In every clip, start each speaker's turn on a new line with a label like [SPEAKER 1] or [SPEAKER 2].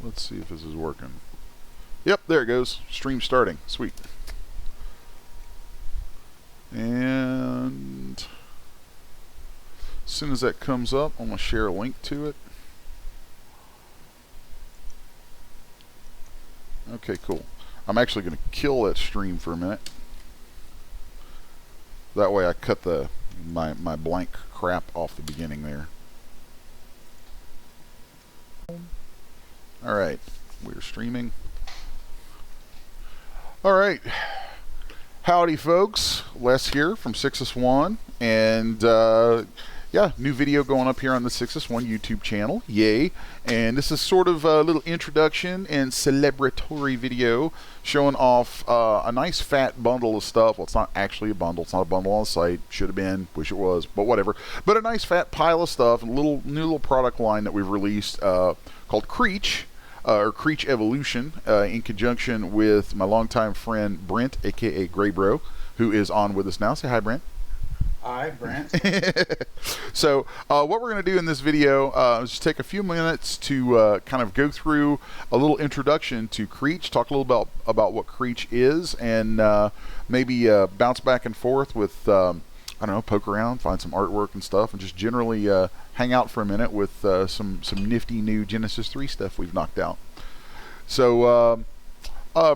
[SPEAKER 1] let's see if this is working. Yep, there it goes. Stream starting. Sweet. And as soon as that comes up, I'm going to share a link to it. Okay, cool. I'm actually going to kill that stream for a minute. That way I cut my blank crap off the beginning there. Alright, we're streaming. Alright, howdy folks, Les here from Sixus1, and yeah, new video going up here on the Sixus1 YouTube channel, yay. And this is sort of a little introduction and celebratory video showing off a nice fat bundle of stuff. Well, it's not actually a bundle, it's not a bundle on the site, should have been, wish it was, but whatever. But a nice fat pile of stuff, and a new little product line that we've released called Creech, or Creech Evolution, in conjunction with my longtime friend Brent, aka Grey Bro, who is on with us now. Say hi, Brent.
[SPEAKER 2] Hi, Brent.
[SPEAKER 1] So what we're going to do in this video is just take a few minutes to kind of go through a little introduction to Creech, talk a little about what Creech is, and maybe bounce back and forth with, I don't know, poke around, find some artwork and stuff, and just generally hang out for a minute with some nifty new Genesis 3 stuff we've knocked out. So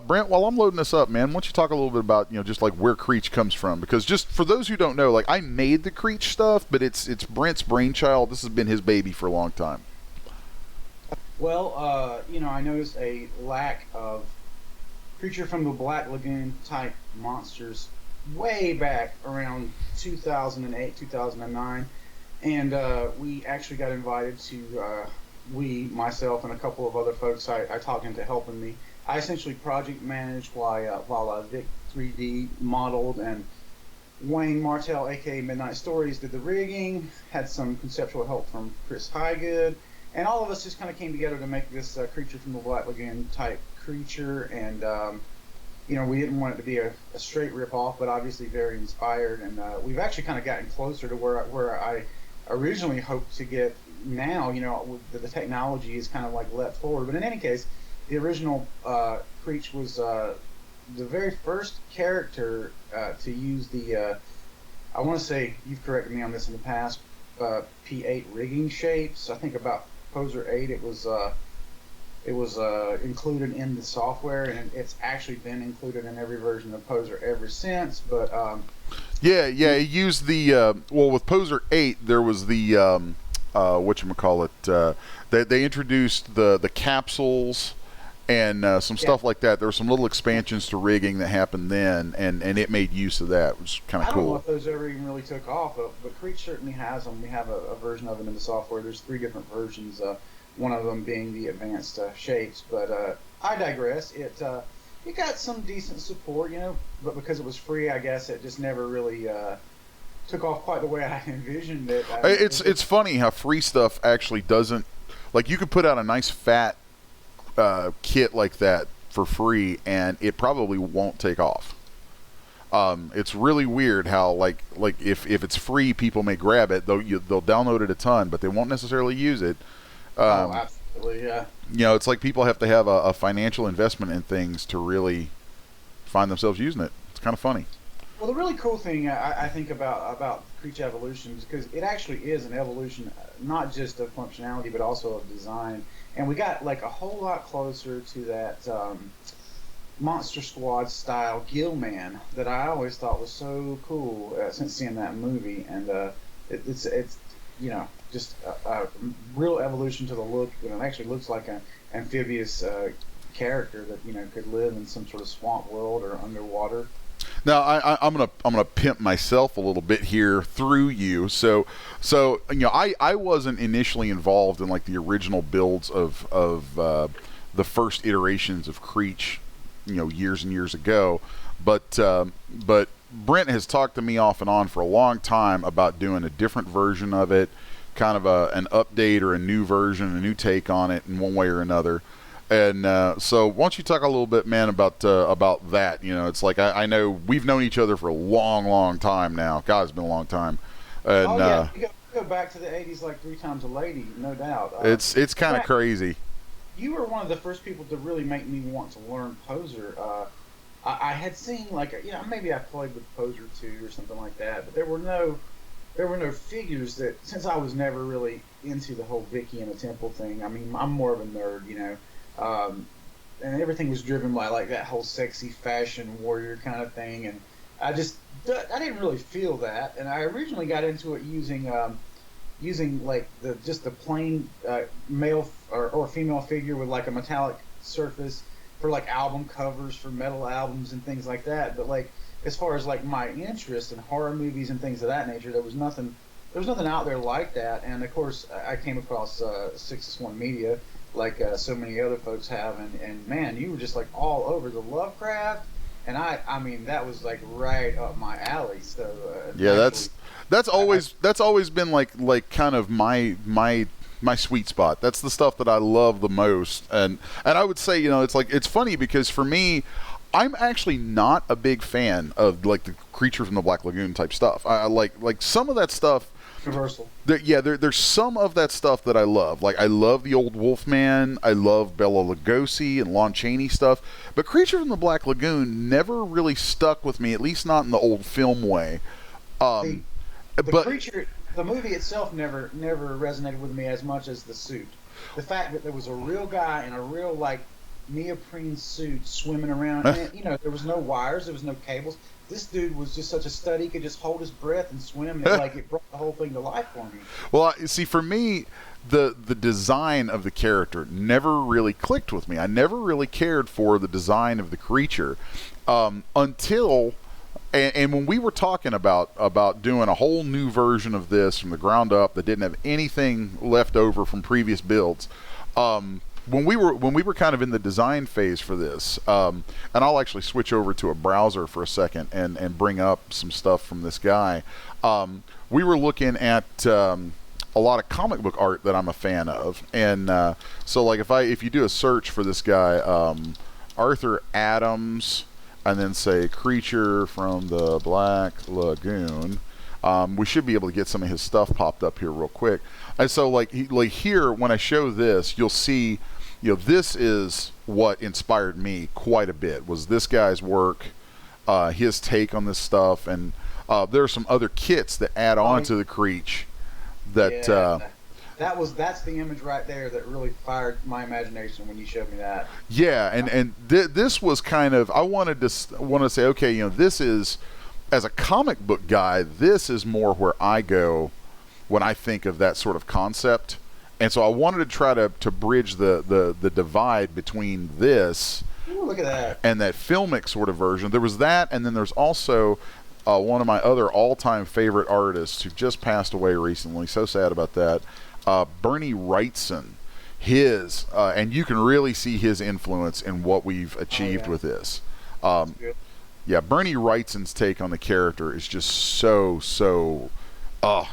[SPEAKER 1] Brent, while I'm loading this up, man, why don't you talk a little bit about, just like where Creech comes from? Because just for those who don't know, like, I made the Creech stuff, but it's Brent's brainchild. This has been his baby for a long time.
[SPEAKER 2] Well, I noticed a lack of Creature from the Black Lagoon type monsters way back around 2008, 2009. And we actually got invited to, myself, and a couple of other folks I talked into helping me. I essentially project managed while Vic 3D modeled, and Wayne Martell, aka Midnight Stories, did the rigging, had some conceptual help from Chris Highgood, and all of us just kind of came together to make this Creature from the Black Lagoon type creature. And we didn't want it to be a straight rip-off, but obviously very inspired, and we've actually kind of gotten closer to where I originally hoped to get. Now, the technology is kind of like leapt forward, but in any case, the original Creech was the very first character to use the, I want to say, you've corrected me on this in the past, P8 rigging shapes. I think about Poser 8 it was included in the software, and it's actually been included in every version of Poser ever since. But
[SPEAKER 1] yeah, it used the, well, with Poser 8, there was the, whatchamacallit, they introduced the capsules and some stuff like that. There were some little expansions to rigging that happened then, and it made use of that, which is kind of cool.
[SPEAKER 2] I don't know if those ever even really took off, but Creech certainly has them. We have a version of them in the software. There's 3 different versions, one of them being the advanced shapes. But I digress. It got some decent support, but because it was free, I guess it just never really took off quite the way I envisioned it.
[SPEAKER 1] It's funny how free stuff actually doesn't, like, you could put out a nice fat kit like that for free and it probably won't take off. It's really weird how like if it's free, people may grab it, they'll download it a ton, but they won't necessarily use it.
[SPEAKER 2] Oh, absolutely, yeah.
[SPEAKER 1] It's like people have to have a financial investment in things to really find themselves using it. It's kind of funny.
[SPEAKER 2] Well, the really cool thing I think about Creech Evolution is because it actually is an evolution, not just of functionality, but also of design. And we got like a whole lot closer to that Monster Squad style Gillman that I always thought was so cool since seeing that movie. And it's just a real evolution to the look. It actually looks like an amphibious character that could live in some sort of swamp world or underwater.
[SPEAKER 1] Now I'm gonna pimp myself a little bit here through you. So I wasn't initially involved in like the original builds of the first iterations of Creech, years and years ago. But Brent has talked to me off and on for a long time about doing a different version of it, kind of an update or a new version, a new take on it in one way or another. And so why don't you talk a little bit, man, about that? It's like I know we've known each other for a long, long time now. God, it's been a long time. And,
[SPEAKER 2] you go back to the 80s like 3 times a lady, no doubt.
[SPEAKER 1] It's kind of crazy.
[SPEAKER 2] you were one of the first people to really make me want to learn Poser. I had seen like maybe I played with Poser 2 or something like that, but there were no figures that, since I was never really into the whole Vicky and the Temple thing. I mean, I'm more of a nerd, and everything was driven by like that whole sexy fashion warrior kind of thing, and I didn't really feel that, and I originally got into it using like the plain male or female figure with like a metallic surface for like album covers for metal albums and things like that. But like as far as like my interest in horror movies and things of that nature, there was nothing out there like that. And of course, I came across Sixus1 Media, like so many other folks have, and man, you were just like all over the Lovecraft, and I mean that was like right up my alley. So
[SPEAKER 1] yeah, that's always been like kind of my sweet spot. That's the stuff that I love the most, and I would say, it's funny because for me, I'm actually not a big fan of like the Creature from the Black Lagoon type stuff. I like some of that stuff.
[SPEAKER 2] Universal.
[SPEAKER 1] There's some of that stuff that I love. Like I love the old Wolfman. I love Bela Lugosi and Lon Chaney stuff. But Creature from the Black Lagoon never really stuck with me, at least not in the old film way.
[SPEAKER 2] The creature, the movie itself never resonated with me as much as the suit. The fact that there was a real guy in a real like neoprene suit swimming around, and there was no wires, there was no cables. This dude was just such a stud; he could just hold his breath and swim, and like it brought the whole thing to life for me.
[SPEAKER 1] Well, see, for me, the design of the character never really clicked with me. I never really cared for the design of the creature until. And when we were talking about doing a whole new version of this from the ground up that didn't have anything left over from previous builds, when we were kind of in the design phase for this, and I'll actually switch over to a browser for a second and bring up some stuff from this guy. We were looking at a lot of comic book art that I'm a fan of, and so like if you do a search for this guy, Arthur Adams, and then say Creature from the Black Lagoon, we should be able to get some of his stuff popped up here real quick. And so like here, when I show this, you'll see, this is what inspired me quite a bit, was this guy's work, his take on this stuff, and there are some other kits that add on to the Creech that...
[SPEAKER 2] Yeah. That's the image right there that really fired my imagination when you showed me that.
[SPEAKER 1] Yeah, and this was kind of, I wanted to say, okay, this is, as a comic book guy, this is more where I go when I think of that sort of concept. And so I wanted to try to bridge the divide between this
[SPEAKER 2] Ooh, look at that.
[SPEAKER 1] and that filmic sort of version. There was that, and then there's also one of my other all-time favorite artists who just passed away recently. So sad about that. Bernie Wrightson, and you can really see his influence in what we've achieved with this. Yeah, Bernie Wrightson's take on the character is just so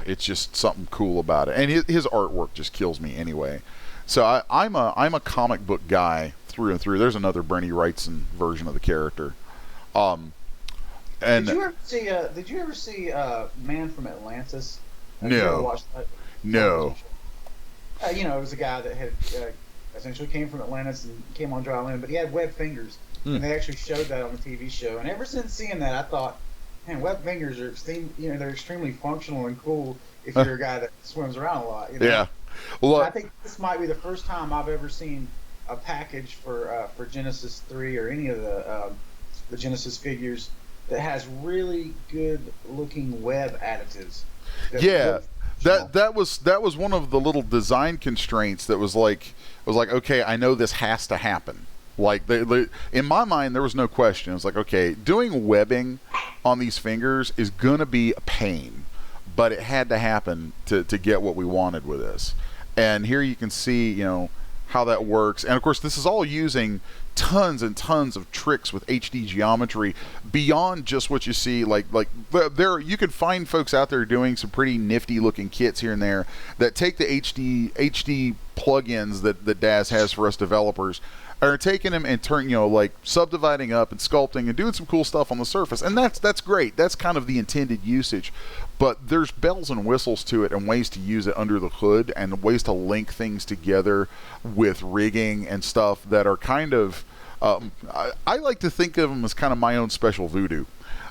[SPEAKER 1] it's just something cool about it, and his artwork just kills me anyway. So I'm a comic book guy through and through. There's another Bernie Wrightson version of the character. And
[SPEAKER 2] did you ever see Man from Atlantis?
[SPEAKER 1] No.
[SPEAKER 2] Have you ever watched that?
[SPEAKER 1] No.
[SPEAKER 2] It was a guy that had essentially came from Atlantis and came on dry land, but he had webbed fingers, and they actually showed that on the TV show. And ever since seeing that, I thought, man, webbed fingers are they're extremely functional and cool if you're a guy that swims around a lot.
[SPEAKER 1] Yeah. Well,
[SPEAKER 2] I think this might be the first time I've ever seen a package for Genesis 3 or any of the Genesis figures that has really good looking web additives.
[SPEAKER 1] Yeah. That was one of the little design constraints that was like, okay, I know this has to happen. Like in my mind, there was no question. It was like, okay, doing webbing on these fingers is gonna be a pain, but it had to happen to get what we wanted with this. And here you can see, how that works. And of course, this is all using tons and tons of tricks with HD geometry beyond just what you see. Like there, you can find folks out there doing some pretty nifty looking kits here and there that take the HD plugins that Daz has for us developers, are taking them and like subdividing up and sculpting and doing some cool stuff on the surface, and that's great. That's kind of the intended usage, but there's bells and whistles to it and ways to use it under the hood and ways to link things together with rigging and stuff that are kind of I like to think of them as kind of my own special voodoo,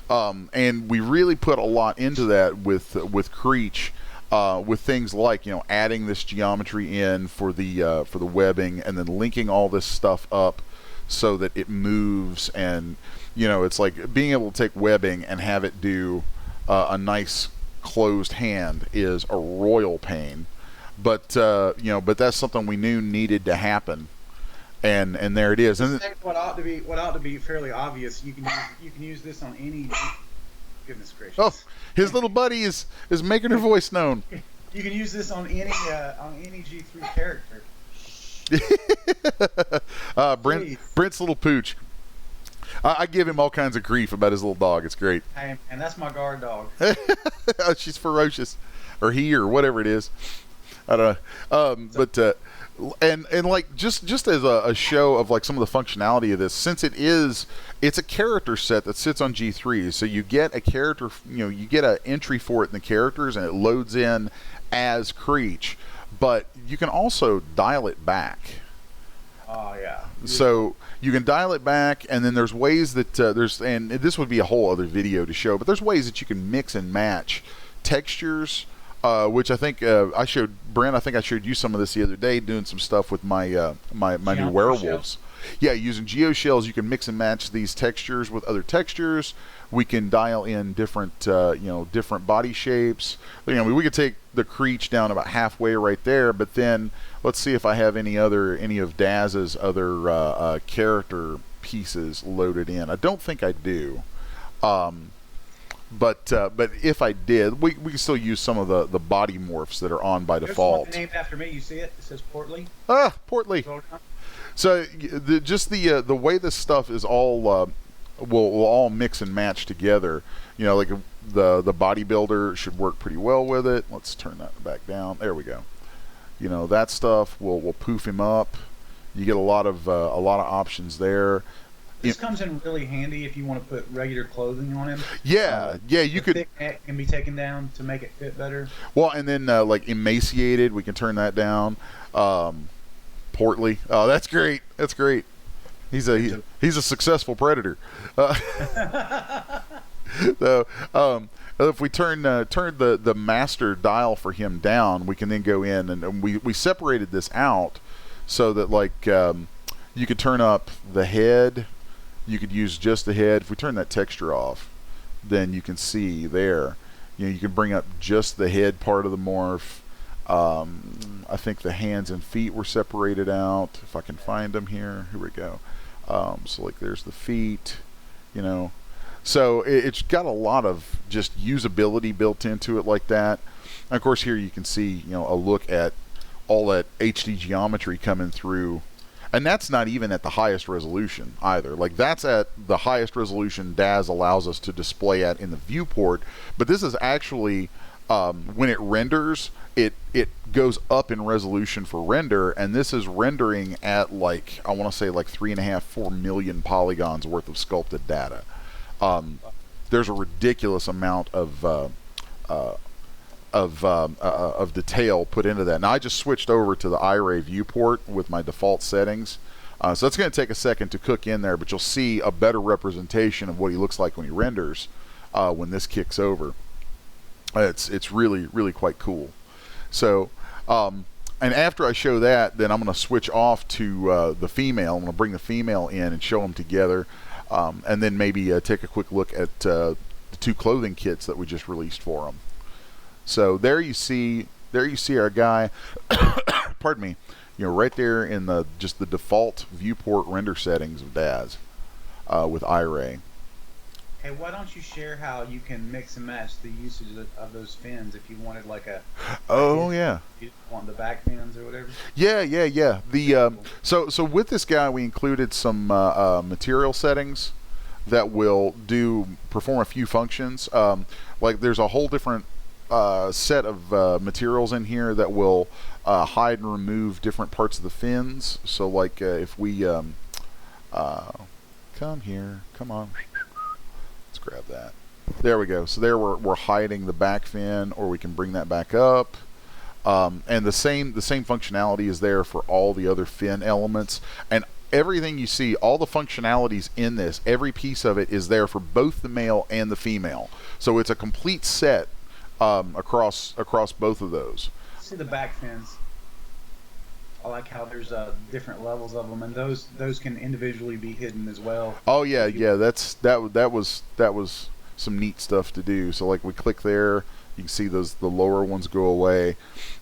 [SPEAKER 1] and we really put a lot into that with Creech. With things like adding this geometry in for the webbing, and then linking all this stuff up so that it moves, and it's like being able to take webbing and have it do a nice closed hand is a royal pain, but that's something we knew needed to happen, and there it is. And
[SPEAKER 2] what ought to be fairly obvious, you can use this on any. Goodness gracious.
[SPEAKER 1] Oh, his little buddy is making her voice known.
[SPEAKER 2] You can use this on any G3 character.
[SPEAKER 1] Brent's little pooch. I give him all kinds of grief about his little dog. It's great.
[SPEAKER 2] And that's my guard dog.
[SPEAKER 1] She's ferocious, or he, or whatever it is. I don't know. But like just as a show of like some of the functionality of this, since it's a character set that sits on G3, so you get a character, you get an entry for it in the characters, and it loads in as Creech, but you can also dial it back.
[SPEAKER 2] Oh yeah.
[SPEAKER 1] So you can dial it back, and then there's ways that and this would be a whole other video to show, but there's ways that you can mix and match textures. Which I think I showed Brent. I think I showed you some of this the other day, doing some stuff with my my new werewolves. Yeah, using geoshells, you can mix and match these textures with other textures. We can dial in different different body shapes. We could take the Creech down about halfway right there, but then let's see if I have any of Daz's other character pieces loaded in. I don't think I do. But if I did, we can still use some of the body morphs that are on by default.
[SPEAKER 2] There's one named after me. You see it? It says Portly.
[SPEAKER 1] Ah, Portly. So the way this stuff is all will all mix and match together. Like the bodybuilder should work pretty well with it. Let's turn that back down. There we go. That stuff will poof him up. You get a lot of options there.
[SPEAKER 2] This comes in really handy if you want to put regular clothing on him.
[SPEAKER 1] Yeah, you could.
[SPEAKER 2] Thick neck can be taken down to make it fit better.
[SPEAKER 1] Well, and then like emaciated, we can turn that down. Portly. Oh, that's great. That's great. He's a successful predator. So, if we turn the master dial for him down, we can then go in and we separated this out so that like you could turn up the head. You could use just the head. If we turn that texture off, then you can see there. You can bring up just the head part of the morph. I think the hands and feet were separated out. If I can find them here we go. So like there's the feet. So it's got a lot of just usability built into it like that. And of course here you can see a look at all that HD geometry coming through. And that's not even at the highest resolution either. Like that's at the highest resolution Daz allows us to display at in the viewport. But this is actually when it renders, it goes up in resolution for render, and this is rendering at like I want to say like 3.5-4 million polygons worth of sculpted data. There's a ridiculous amount of detail put into that. Now I just switched over to the iRay viewport with my default settings, so that's going to take a second to cook in there, but you'll see a better representation of what he looks like when he renders when this kicks over. It's really quite cool. So and after I show that, then I'm going to switch off to the female. I'm going to bring the female in and show them together, and then maybe take a quick look at the two clothing kits that we just released for them. So there you see our guy. Pardon me. Right there in the default viewport render settings of Daz with iRay.
[SPEAKER 2] Hey, why don't you share how you can mix and match the usage of those fins if you wanted like a
[SPEAKER 1] Oh
[SPEAKER 2] hidden,
[SPEAKER 1] yeah.
[SPEAKER 2] you want the back fins or whatever?
[SPEAKER 1] Yeah, yeah, yeah. The
[SPEAKER 2] Pretty cool.
[SPEAKER 1] so with this guy, we included some material settings that will do perform a few functions. Like there's a whole different set of materials in here that will hide and remove different parts of the fins. So like if we uh, come here, come on, let's grab that. There we go. So there we're hiding the back fin, or we can bring that back up. And the same functionality is there for all the other fin elements, and everything you see, all the functionalities in this, every piece of it is there for both the male and the female. So it's a complete set across both of those.
[SPEAKER 2] See the back fins. I like how there's different levels of them, and those can individually be hidden as well.
[SPEAKER 1] Oh yeah,
[SPEAKER 2] If you,
[SPEAKER 1] yeah. That was some neat stuff to do. So like we click there, you can see the lower ones go away,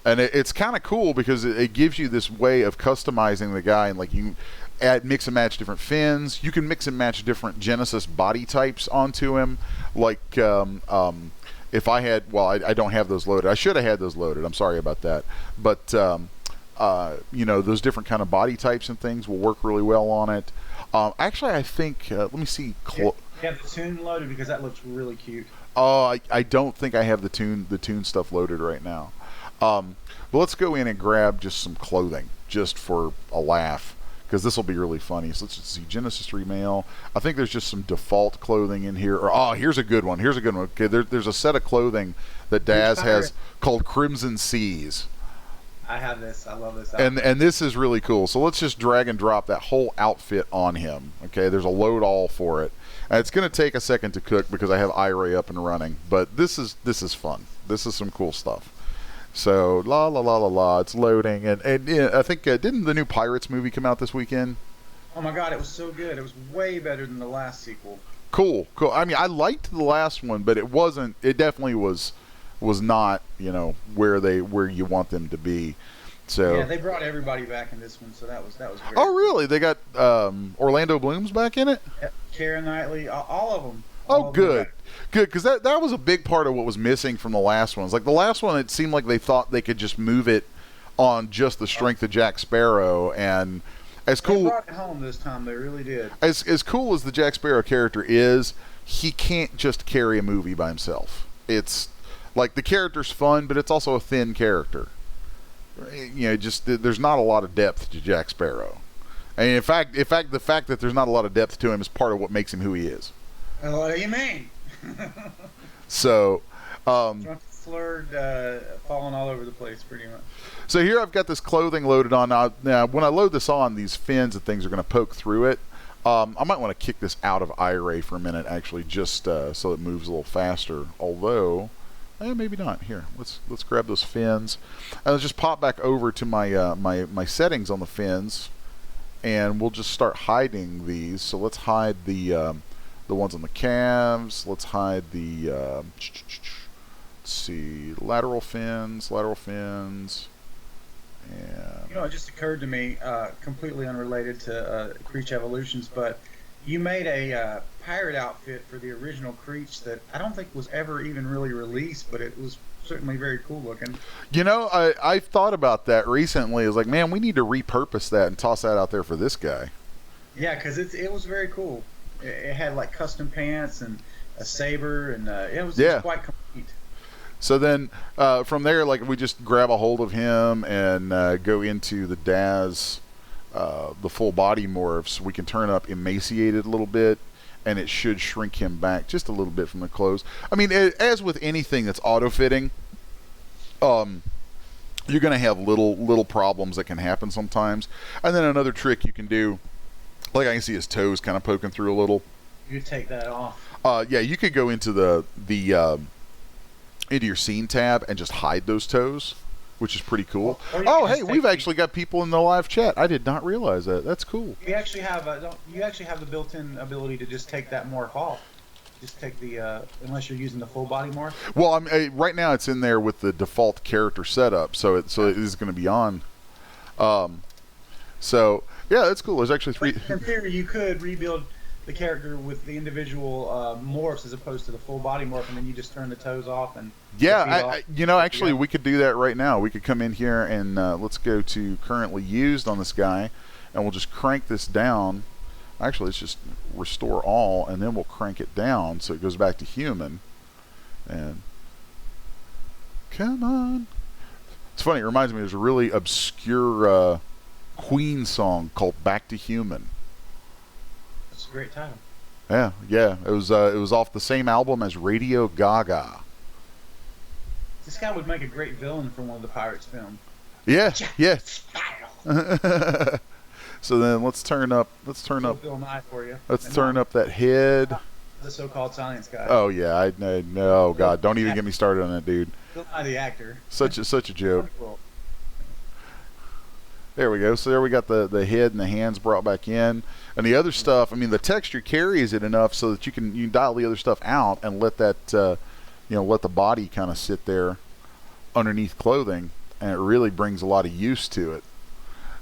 [SPEAKER 1] and it's kind of cool because it gives you this way of customizing the guy, and like you add mix and match different fins. You can mix and match different Genesis body types onto him. Like if I had, well, I don't have those loaded. I should have had those loaded. I'm sorry about that, but those different kind of body types and things will work really well on it. Actually, I think let me see.
[SPEAKER 2] you have the tune loaded because that looks really cute.
[SPEAKER 1] Oh, I don't think I have the tune stuff loaded right now. But let's go in and grab just some clothing, just for a laugh, because this will be really funny. So let's just see Genesis 3 male. I think there's just some default clothing in here. Or here's a good one. Here's a good one. Okay, there's a set of clothing that Daz has called Crimson Seas.
[SPEAKER 2] I have this. I love this
[SPEAKER 1] And this is really cool. So let's just drag and drop that whole outfit on him. Okay, there's a load all for it. And it's going to take a second to cook because I have iRay up and running. But this is fun. This is some cool stuff. So la la la la la, it's loading, and yeah, I think didn't the new Pirates movie come out this weekend?
[SPEAKER 2] Oh my god, it was so good. It was way better than the last sequel.
[SPEAKER 1] Cool. I mean, I liked the last one, but it wasn't. It definitely was not where you want them to be. So
[SPEAKER 2] Yeah, they brought everybody back in this one, so that was great.
[SPEAKER 1] oh really? They got Orlando Bloom's back in it?
[SPEAKER 2] Yep. Keira Knightley, all of them.
[SPEAKER 1] Oh, good, because that was a big part of what was missing from the last ones. Like the last one, it seemed like they thought they could just move it on just the strength of Jack Sparrow, and as cool.
[SPEAKER 2] They brought it home this time. They really did.
[SPEAKER 1] As cool as the Jack Sparrow character is, he can't just carry a movie by himself. It's like the character's fun, but it's also a thin character. Just there's not a lot of depth to Jack Sparrow. And in fact, the fact that there's not a lot of depth to him is part of what makes him who he is.
[SPEAKER 2] What do you mean?
[SPEAKER 1] So,
[SPEAKER 2] Drunk, slurred, falling all over the place, pretty much.
[SPEAKER 1] so here I've got this clothing loaded on. Now, when I load this on, these fins and things are going to poke through it. I might want to kick this out of iRay for a minute, actually, just so it moves a little faster. Although, maybe not. Here, let's grab those fins, and let's just pop back over to my my settings on the fins, and we'll just start hiding these. So let's hide the ones on the calves. Let's hide the let's see, lateral fins, and
[SPEAKER 2] It just occurred to me, completely unrelated to Creech Evolutions, but you made a pirate outfit for the original Creech that I don't think was ever even really released, but it was certainly very cool looking.
[SPEAKER 1] I've thought about that recently. It's like, man, we need to repurpose that and toss that out there for this guy.
[SPEAKER 2] Yeah, because it was very cool. It had like custom pants and a saber, and it was quite complete.
[SPEAKER 1] So then from there, like we just grab a hold of him and go into the Daz, the full body morphs. We can turn up emaciated a little bit, and it should shrink him back just a little bit from the clothes. I mean, as with anything that's auto-fitting, you're going to have little problems that can happen sometimes. And then another trick you can do, like I can see his toes kind of poking through a little.
[SPEAKER 2] You take that off.
[SPEAKER 1] Yeah, you could go into the into your scene tab and just hide those toes, which is pretty cool. Oh, hey, we've actually got people in the live chat. I did not realize that. That's cool.
[SPEAKER 2] You actually have the built-in ability to just take that morph off. Just take the unless you're using the full body morph.
[SPEAKER 1] Well, right now it's in there with the default character setup, so it is going to be on. So yeah, that's cool. There's actually 3.
[SPEAKER 2] In theory, you could rebuild the character with the individual morphs as opposed to the full body morph, and then you just turn the toes off and
[SPEAKER 1] Yeah,
[SPEAKER 2] the feet off.
[SPEAKER 1] actually, we could do that right now. We could come in here and let's go to currently used on this guy, and we'll just crank this down. Actually, let's just restore all, and then we'll crank it down so it goes back to human. And come on. It's funny. It reminds me. There's a really obscure Queen song called "Back to Human."
[SPEAKER 2] That's a great title.
[SPEAKER 1] Yeah. It was off the same album as Radio Gaga.
[SPEAKER 2] This guy would make a great villain for one of the Pirates films.
[SPEAKER 1] Yeah. So then let's turn up.
[SPEAKER 2] Bill Nye for you.
[SPEAKER 1] Let's turn up that head.
[SPEAKER 2] The so-called science guy.
[SPEAKER 1] Oh yeah, I know. God, don't even get me started on that dude.
[SPEAKER 2] Bill Nye the actor.
[SPEAKER 1] Such a joke. There we go. So there we got the head and the hands brought back in, and the other stuff. I mean, the texture carries it enough so that you can dial the other stuff out and let that let the body kind of sit there underneath clothing, and it really brings a lot of use to it.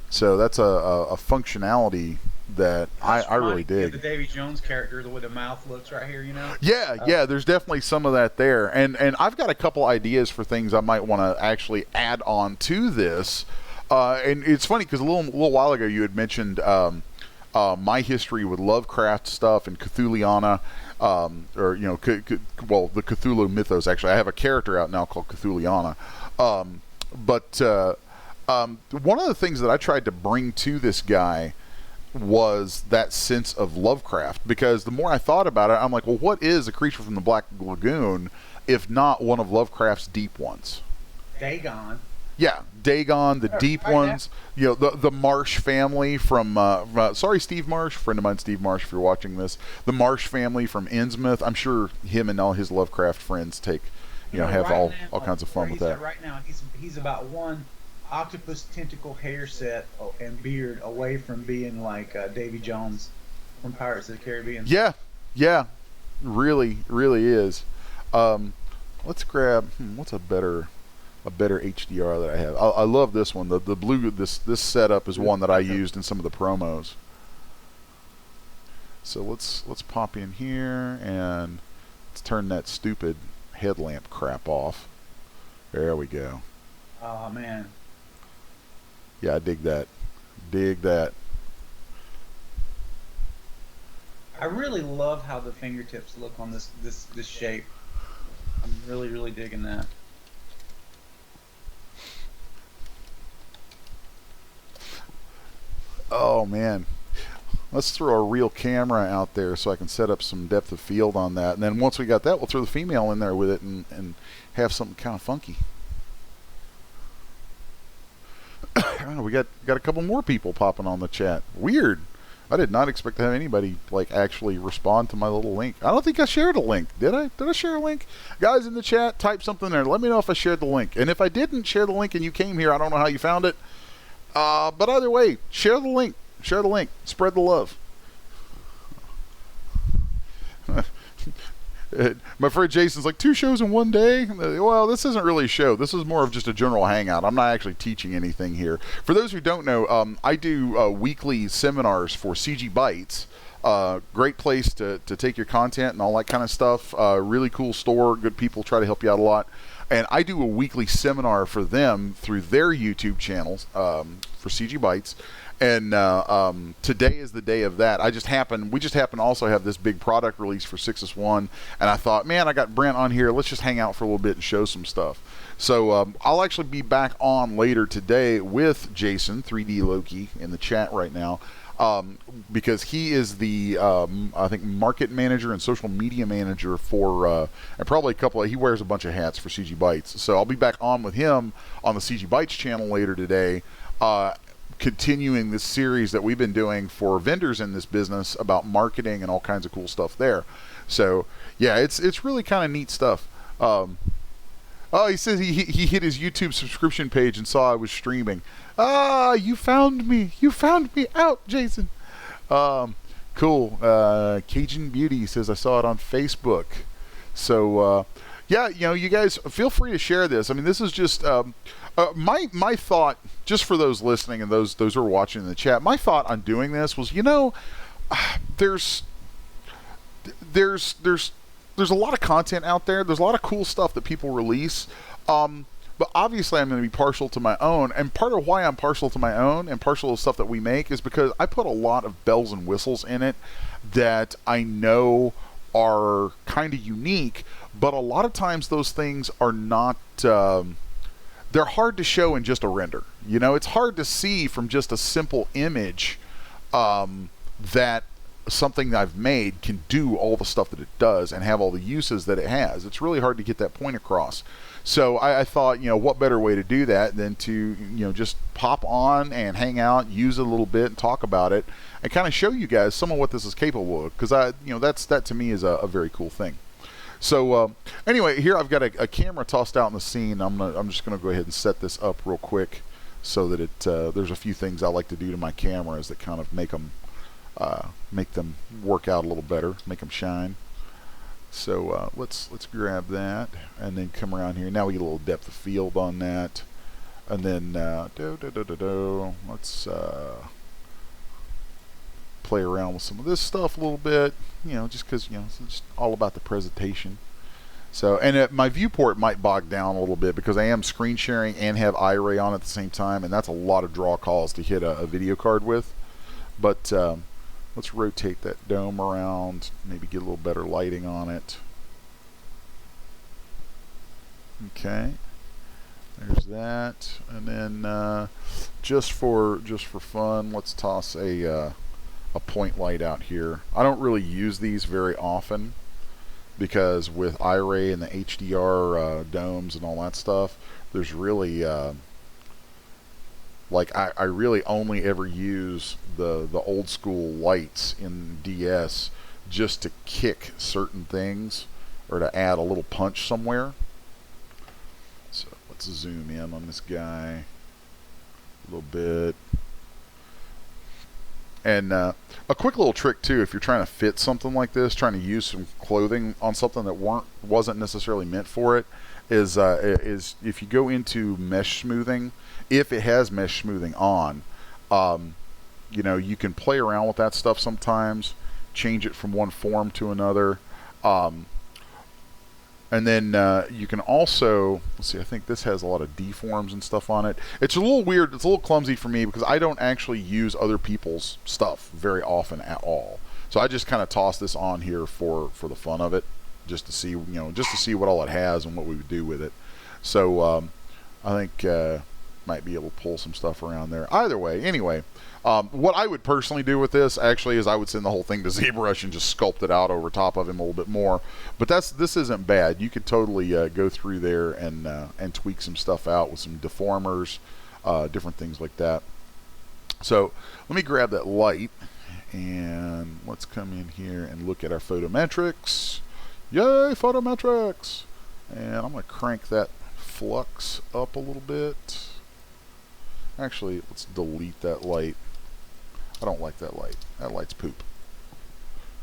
[SPEAKER 1] So that's a functionality that I really dig.
[SPEAKER 2] The Davy Jones character, the way the mouth looks right here,
[SPEAKER 1] Yeah, there's definitely some of that there, and I've got a couple ideas for things I might want to actually add on to this. And it's funny because a little while ago you had mentioned my history with Lovecraft stuff and Cthulhuiana, or the Cthulhu mythos. Actually, I have a character out now called Cthulhuiana, but one of the things that I tried to bring to this guy was that sense of Lovecraft, because the more I thought about it, I'm like, well, what is a creature from the Black Lagoon if not one of Lovecraft's deep ones?
[SPEAKER 2] Dagon.
[SPEAKER 1] Yeah, Dagon, the deep ones. The Marsh family from sorry, Steve Marsh, friend of mine, Steve Marsh, if you're watching this. The Marsh family from Innsmouth. I'm sure him and all his Lovecraft friends have all kinds of fun with that.
[SPEAKER 2] Right now, he's about one octopus tentacle hair set and beard away from being like Davy Jones from Pirates of the Caribbean.
[SPEAKER 1] Yeah, really is. Let's grab what's a better HDR that I have. I love this one. The blue this setup is one that I used in some of the promos. So let's pop in here and let's turn that stupid headlamp crap off. There we go.
[SPEAKER 2] Oh man.
[SPEAKER 1] Yeah, I dig that.
[SPEAKER 2] I really love how the fingertips look on this shape. I'm really digging that.
[SPEAKER 1] Oh man, let's throw a real camera out there so I can set up some depth of field on that, and then once we got that, we'll throw the female in there with it and have something kind of funky. We got a couple more people popping on the chat. Weird. I did not expect to have anybody actually respond to my little link. I don't think I shared a link. Did I? Did I share a link? Guys in the chat, type something there. Let me know if I shared the link. And if I didn't share the link and you came here, I don't know how you found it. But either way, share the link. Share the link. Spread the love. My friend Jason's like, 2 shows in one day? Well, this isn't really a show. This is more of just a general hangout. I'm not actually teaching anything here. For those who don't know, I do weekly seminars for CG Bytes. Great place to take your content and all that kind of stuff. Really cool store. Good people try to help you out a lot. And I do a weekly seminar for them through their YouTube channels for CG Bytes. And today is the day of that. We just happen to also have this big product release for Sixus1, and I thought, man, I got Brent on here. Let's just hang out for a little bit and show some stuff. So I'll actually be back on later today with Jason, 3D Loki, in the chat right now, because he is the I think market manager and social media manager for and probably he wears a bunch of hats for CG Bytes. So I'll be back on with him on the CG Bytes channel later today. Continuing this series that we've been doing for vendors in this business about marketing and all kinds of cool stuff there. So yeah, it's really kind of neat stuff. He says he hit his YouTube subscription page and saw I was streaming. You found me out, Jason. Cool. Cajun Beauty says I saw it on Facebook. So yeah, you guys feel free to share this. I mean, this is just my thought, just for those listening and those who are watching in the chat. My thought on doing this was, there's there's a lot of content out there. There's a lot of cool stuff that people release. But obviously, I'm going to be partial to my own. And part of why I'm partial to my own and partial to stuff that we make is because I put a lot of bells and whistles in it that I know are kind of unique. But a lot of times, those things are not. They're hard to show in just a render. You know, it's hard to see from just a simple image that something that I've made can do all the stuff that it does and have all the uses that it has. It's really hard to get that point across. So I thought, you know, what better way to do that than to, you know, just pop on and hang out, use it a little bit and talk about it and kind of show you guys some of what this is capable of, because that to me is a very cool thing. So anyway, here I've got a camera tossed out in the scene. I'm just gonna go ahead and set this up real quick so that there's a few things I like to do to my cameras that kind of make them work out a little better, make them shine. So let's grab that and then come around here. Now we get a little depth of field on that, and then let's play around with some of this stuff a little bit. You know, just because, you know, it's just all about the presentation. So, and my viewport might bog down a little bit because I am screen sharing and have iRay on at the same time, and that's a lot of draw calls to hit a video card with. But let's rotate that dome around, maybe get a little better lighting on it. Okay, there's that, and then just for fun, let's toss a point light out here. I don't really use these very often because with iRay and the HDR domes and all that stuff, there's really like I really only ever use the old school lights in DS just to kick certain things or to add a little punch somewhere. So let's zoom in on this guy a little bit. And a quick little trick too, if you're trying to fit something like this, trying to use some clothing on something that wasn't necessarily meant for it, is if you go into mesh smoothing, if it has mesh smoothing on, you know, you can play around with that stuff sometimes, change it from one form to another, and then you can also, let's see, I think this has a lot of deforms and stuff on it. It's a little weird, it's a little clumsy for me because I don't actually use other people's stuff very often at all. So I just kind of toss this on here for the fun of it, just to see, you know, just to see what all it has and what we would do with it. So I think might be able to pull some stuff around there. Either way, anyway, what I would personally do with this actually is I would send the whole thing to ZBrush and just sculpt it out over top of him a little bit more. But this isn't bad. You could totally go through there and tweak some stuff out with some deformers, different things like that. So let me grab that light and let's come in here and look at our photometrics. Yay, photometrics! And I'm going to crank that flux up a little bit. Actually, let's delete that light. I don't like that light. That light's poop.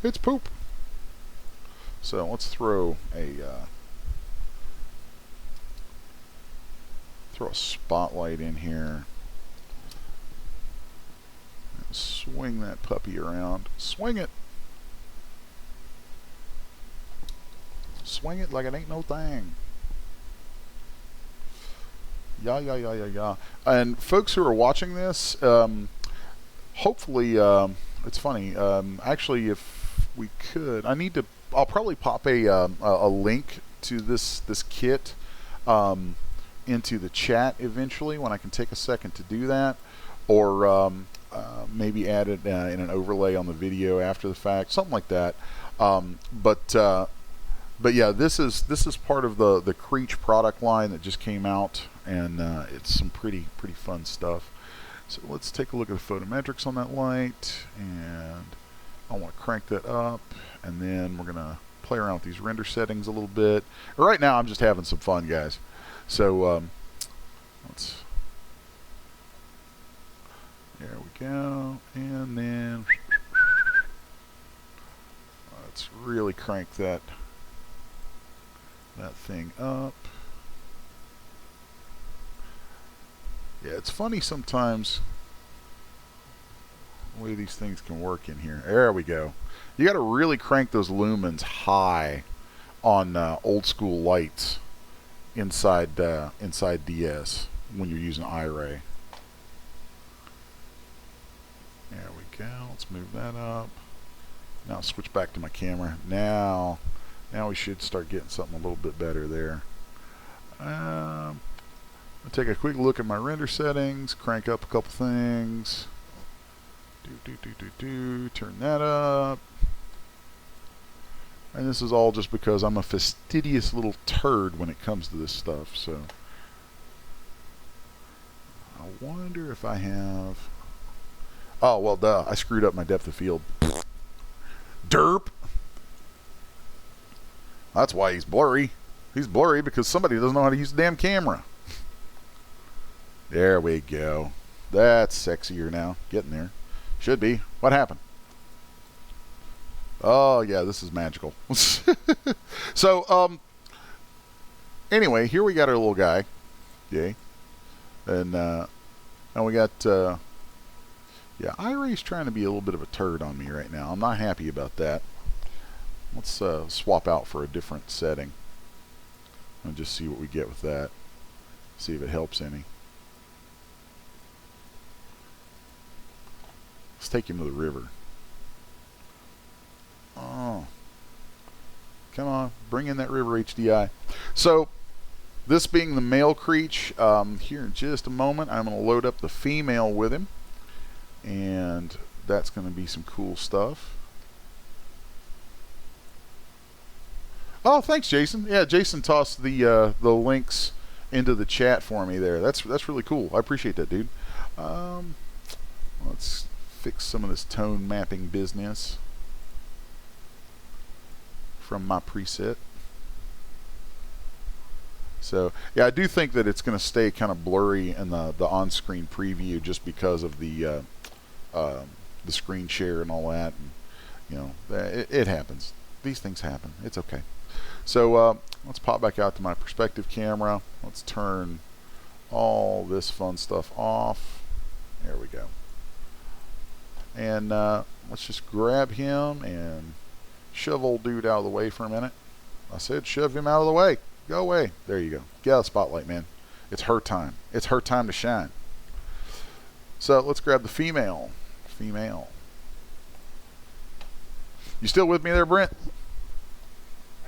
[SPEAKER 1] It's poop. So let's throw a spotlight in here. And swing that puppy around. Swing it. Swing it like it ain't no thing. Yeah. And folks who are watching this, hopefully, it's funny. Actually, if we could, I'll probably pop a link to this kit into the chat eventually when I can take a second to do that, or maybe add it in an overlay on the video after the fact, something like that. But yeah, this is part of the Creech product line that just came out, and it's some pretty fun stuff. So let's take a look at the photometrics on that light, and I want to crank that up, and then we're gonna play around with these render settings a little bit. Right now, I'm just having some fun, guys. So there we go, and then let's really crank that thing up. Yeah, it's funny sometimes the way these things can work in here. There we go. You got to really crank those lumens high on old school lights inside DS when you're using iRay. There we go. Let's move that up. Now switch back to my camera. Now we should start getting something a little bit better there. I'll take a quick look at my render settings, crank up a couple things. Turn that up. And this is all just because I'm a fastidious little turd when it comes to this stuff. So I wonder if I have... Oh, well, duh. I screwed up my depth of field. Derp. That's why he's blurry. He's blurry because somebody doesn't know how to use the damn camera. There we go. That's sexier now. Getting there. Should be. What happened? Oh, yeah, this is magical. So, anyway, here we got our little guy. Yay. And, now we got, yeah, iRay's trying to be a little bit of a turd on me right now. I'm not happy about that. Let's swap out for a different setting and just see what we get with that. See if it helps any. Let's take him to the river. Oh, come on, bring in that river HDI. So, this being the male creech, here in just a moment, I'm going to load up the female with him, and that's going to be some cool stuff. Oh, thanks, Jason. Yeah, Jason tossed the links into the chat for me there. That's really cool. I appreciate that, dude. Let's fix some of this tone mapping business from my preset. So yeah, I do think that it's going to stay kind of blurry in the on-screen preview just because of the screen share and all that. And, you know, it happens. These things happen. It's okay. So let's pop back out to my perspective camera. Let's turn all this fun stuff off. There we go. And let's just grab him and shove old dude out of the way for a minute. I said shove him out of the way. Go away. There you go. Get out of the spotlight, man. It's her time. It's her time to shine. So let's grab the female. Female. You still with me there, Brent?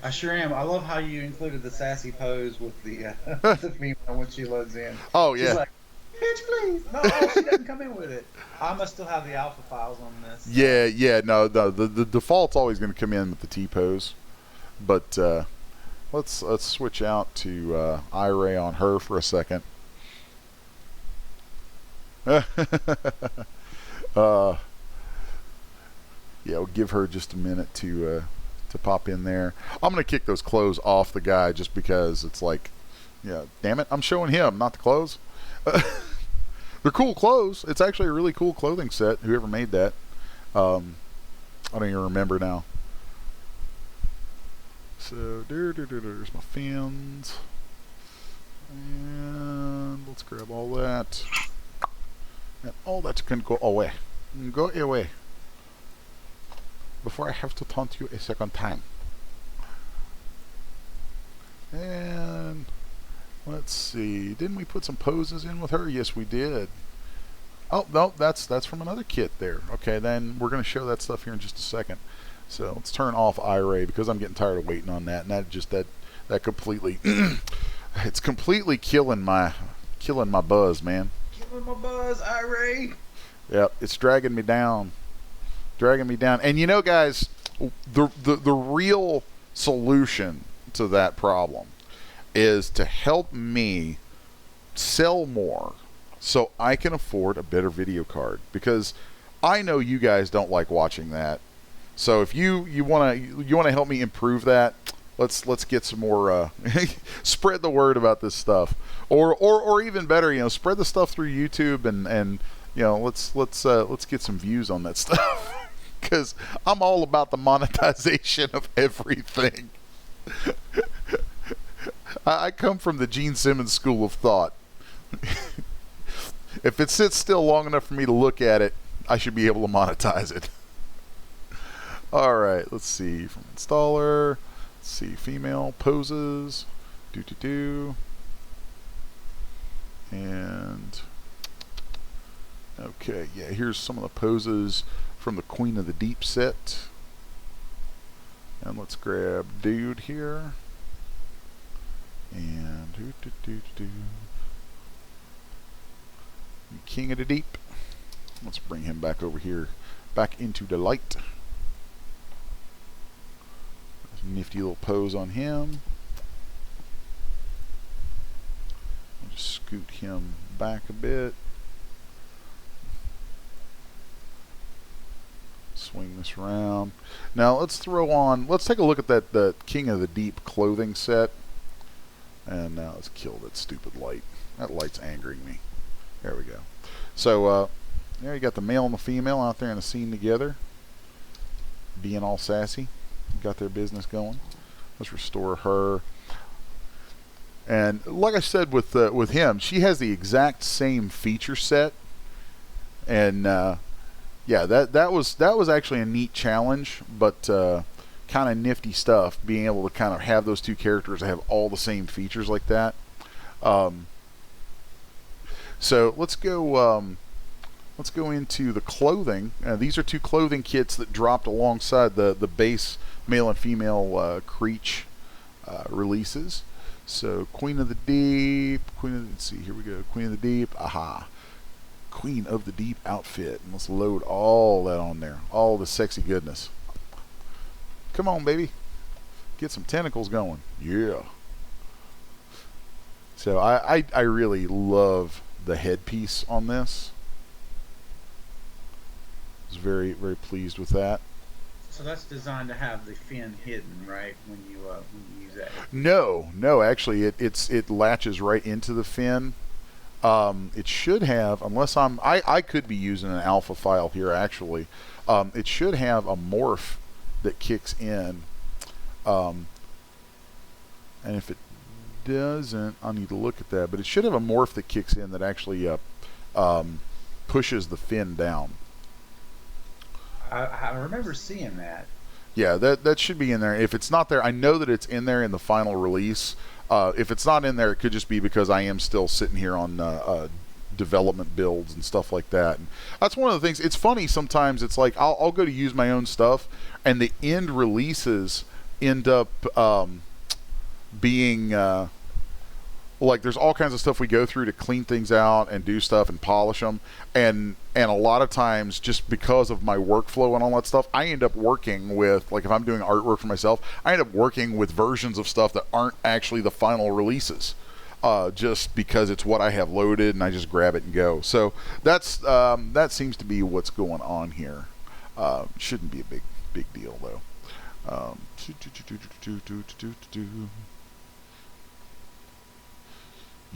[SPEAKER 2] I sure am. I love how you included the sassy pose with the the female when she loads in.
[SPEAKER 1] Oh, yeah.
[SPEAKER 2] She's like, bitch, please. No, she doesn't come in with it. I must still have the alpha files on this.
[SPEAKER 1] Yeah. No, the default's always going to come in with the T-pose. But let's switch out to iRay on her for a second. Yeah, we'll give her just a minute to pop in there. I'm going to kick those clothes off the guy just because it's like, yeah, damn it, I'm showing him, not the clothes. They're cool clothes. It's actually a really cool clothing set. Whoever made that. I don't even remember now. So, there's my fins. And let's grab all that. And all that can go away. Go away. Before I have to taunt you a second time. And let's see. Didn't we put some poses in with her? Yes, we did. Oh, no, that's from another kit there. Okay, then we're going to show that stuff here in just a second. So let's turn off iRay because I'm getting tired of waiting on that. And that completely, it's completely killing my buzz, man.
[SPEAKER 2] Killing my buzz, iRay.
[SPEAKER 1] Yep, it's dragging me down. And you know, guys, the real solution to that problem is to help me sell more so I can afford a better video card, because I know you guys don't like watching that. So if you want to help me improve that, let's get some more spread the word about this stuff, or even better, spread the stuff through YouTube and let's get some views on that stuff. Because I'm all about the monetization of everything. I come from the Gene Simmons school of thought. If it sits still long enough for me to look at it, I should be able to monetize it. All right, let's see from installer. Let's see female poses. And okay, yeah, here's some of the poses from the Queen of the Deep set. And let's grab dude here. And King of the Deep. Let's bring him back over here, back into the light. Nifty little pose on him. I'll just scoot him back a bit. Swing this around. Now let's take a look at the King of the Deep clothing set. And now let's kill that stupid light. That light's angering me. There we go. So there you got the male and the female out there in the scene together, being all sassy. Got their business going. Let's restore her. And like I said with him, she has the exact same feature set. And yeah, that was actually a neat challenge, but kind of nifty stuff, being able to kind of have those two characters have all the same features like that. So let's go into the clothing. These are two clothing kits that dropped alongside the base male and female Creech releases. So Queen of the Deep, let's see, here we go. Queen of the Deep, aha. Queen of the Deep outfit. And let's load all that on there. All the sexy goodness. Come on, baby. Get some tentacles going. Yeah. So I really love the headpiece on this. I was very, very pleased with that.
[SPEAKER 2] So that's designed to have the fin hidden, right? When you use that.
[SPEAKER 1] No, actually, it latches right into the fin. It should have, unless I could be using an alpha file here actually. It should have a morph that kicks in, and if it doesn't, I'll need to look at that. But it should have a morph that kicks in that actually pushes the fin down.
[SPEAKER 2] I remember seeing that.
[SPEAKER 1] Yeah, that should be in there. If it's not there, I know that it's in there in the final release. If it's not in there, it could just be because I am still sitting here on development builds and stuff like that. And that's one of the things. It's funny sometimes. It's like I'll go to use my own stuff, and the end releases end up being like there's all kinds of stuff we go through to clean things out and do stuff and polish them, and a lot of times just because of my workflow and all that stuff, I end up working with, like if I'm doing artwork for myself, I end up working with versions of stuff that aren't actually the final releases, just because it's what I have loaded and I just grab it and go. So that's that seems to be what's going on here. Shouldn't be a big deal though.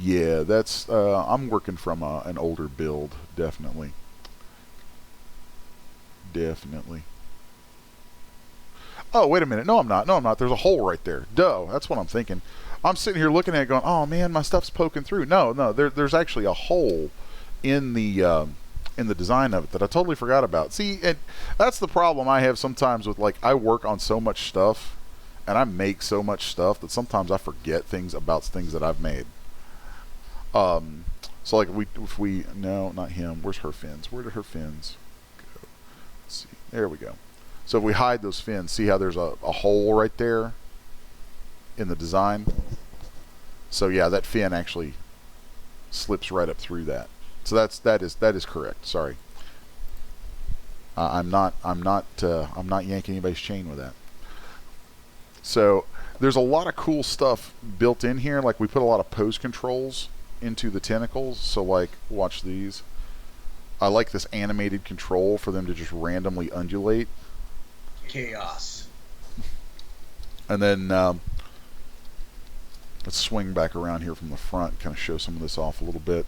[SPEAKER 1] Yeah, that's I'm working from an older build, definitely. Oh, wait a minute. No, I'm not. There's a hole right there. Duh, that's what I'm thinking. I'm sitting here looking at it going, oh man, my stuff's poking through. No, there's actually a hole in the design of it that I totally forgot about. See, that's the problem I have sometimes with, like, I work on so much stuff and I make so much stuff that sometimes I forget things about things that I've made. So like no, not him. Where's her fins? Where did her fins go? Let's see. There we go. So if we hide those fins, see how there's a hole right there in the design? So yeah, that fin actually slips right up through that. So that is correct. Sorry. I'm not yanking anybody's chain with that. So there's a lot of cool stuff built in here. Like we put a lot of pose controls into the tentacles. So like, watch these. I like this animated control for them to just randomly undulate.
[SPEAKER 2] Chaos.
[SPEAKER 1] And then let's swing back around here from the front, kind of show some of this off a little bit.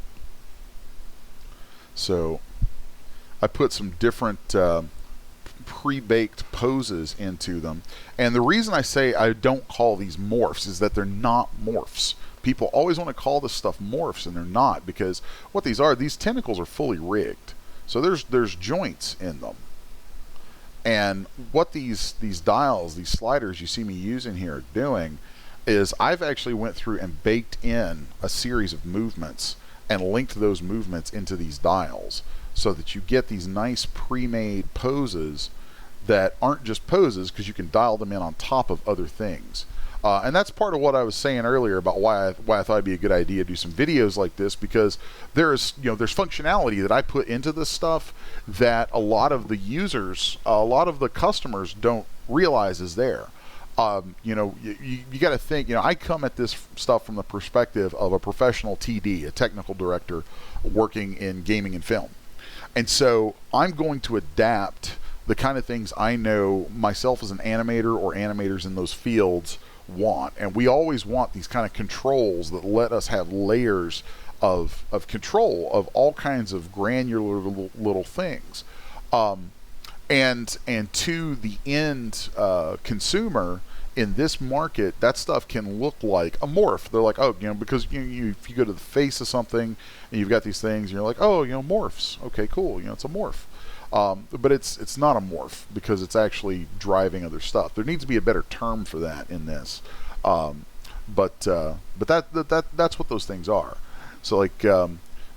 [SPEAKER 1] So I put some different pre-baked poses into them. And the reason I say I don't call these morphs is that they're not morphs. People always want to call this stuff morphs, and they're not, because what these tentacles are fully rigged. So there's joints in them. And what these dials, these sliders you see me using here are doing is I've actually went through and baked in a series of movements and linked those movements into these dials so that you get these nice pre-made poses that aren't just poses, because you can dial them in on top of other things. And that's part of what I was saying earlier about why I thought it'd be a good idea to do some videos like this, because there's functionality that I put into this stuff that a lot of the users, a lot of the customers don't realize is there. You got to think, I come at this stuff from the perspective of a professional TD, a technical director working in gaming and film. And so I'm going to adapt the kind of things I know myself as an animator or animators in those fields want. And we always want these kind of controls that let us have layers of control of all kinds of granular little things. And to the end consumer in this market, that stuff can look like a morph. They're like, oh, because if you go to the face of something and you've got these things, and you're like, oh, morphs. Okay, cool. It's a morph. But it's not a morph, because it's actually driving other stuff. There needs to be a better term for that in this. But that's what those things are. So like,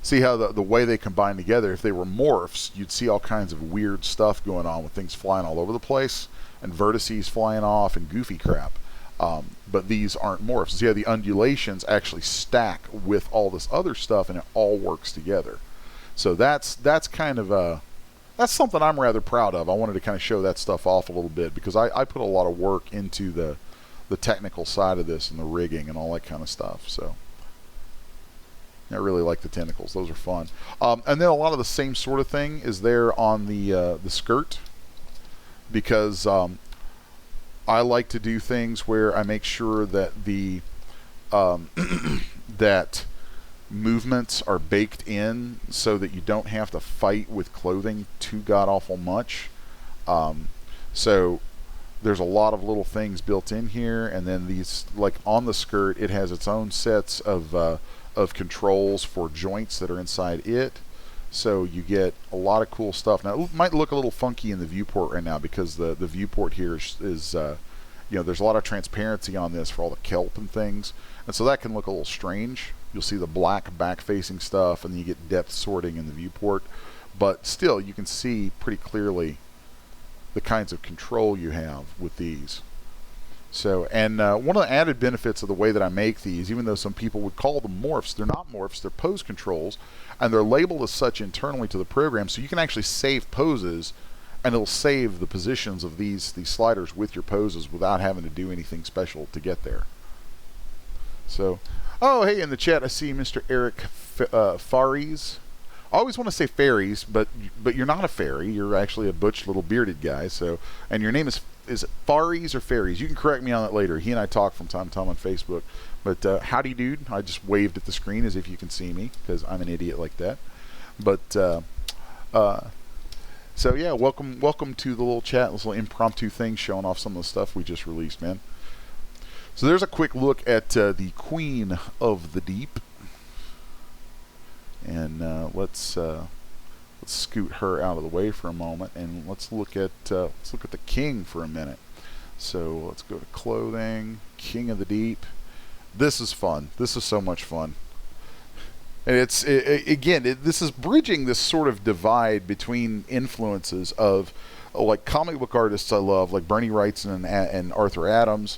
[SPEAKER 1] see how the way they combine together. If they were morphs, you'd see all kinds of weird stuff going on with things flying all over the place and vertices flying off and goofy crap. But these aren't morphs. See how the undulations actually stack with all this other stuff, and it all works together. So that's kind of that's something I'm rather proud of. I wanted to kind of show that stuff off a little bit, because I put a lot of work into the technical side of this and the rigging and all that kind of stuff. So I really like the tentacles. Those are fun. And then a lot of the same sort of thing is there on the skirt, because I like to do things where I make sure that the that movements are baked in so that you don't have to fight with clothing too god awful much. So there's a lot of little things built in here, and then these, like on the skirt, it has its own sets of controls for joints that are inside it. So you get a lot of cool stuff. Now it might look a little funky in the viewport right now, because the viewport here is there's a lot of transparency on this for all the kelp and things, and so that can look a little strange. You'll see the black back-facing stuff, and then you get depth sorting in the viewport. But still, you can see pretty clearly the kinds of control you have with these. So, and one of the added benefits of the way that I make these, even though some people would call them morphs, they're not morphs, they're pose controls, and they're labeled as such internally to the program, so you can actually save poses, and it'll save the positions of these sliders with your poses without having to do anything special to get there. So, oh, hey, in the chat, I see Mr. Eric Faries. I always want to say fairies, but you're not a fairy. You're actually a butch little bearded guy. So, and your name is it Faries or Fairies? You can correct me on that later. He and I talk from time to time on Facebook. But howdy, dude. I just waved at the screen as if you can see me, because I'm an idiot like that. But so yeah, welcome to the little chat, this little impromptu thing showing off some of the stuff we just released, man. So there's a quick look at the Queen of the Deep, and let's scoot her out of the way for a moment, and let's look at the King for a minute. So let's go to clothing, King of the Deep. This is fun. This is so much fun. And this is bridging this sort of divide between influences of like comic book artists I love, like Bernie Wrightson and Arthur Adams.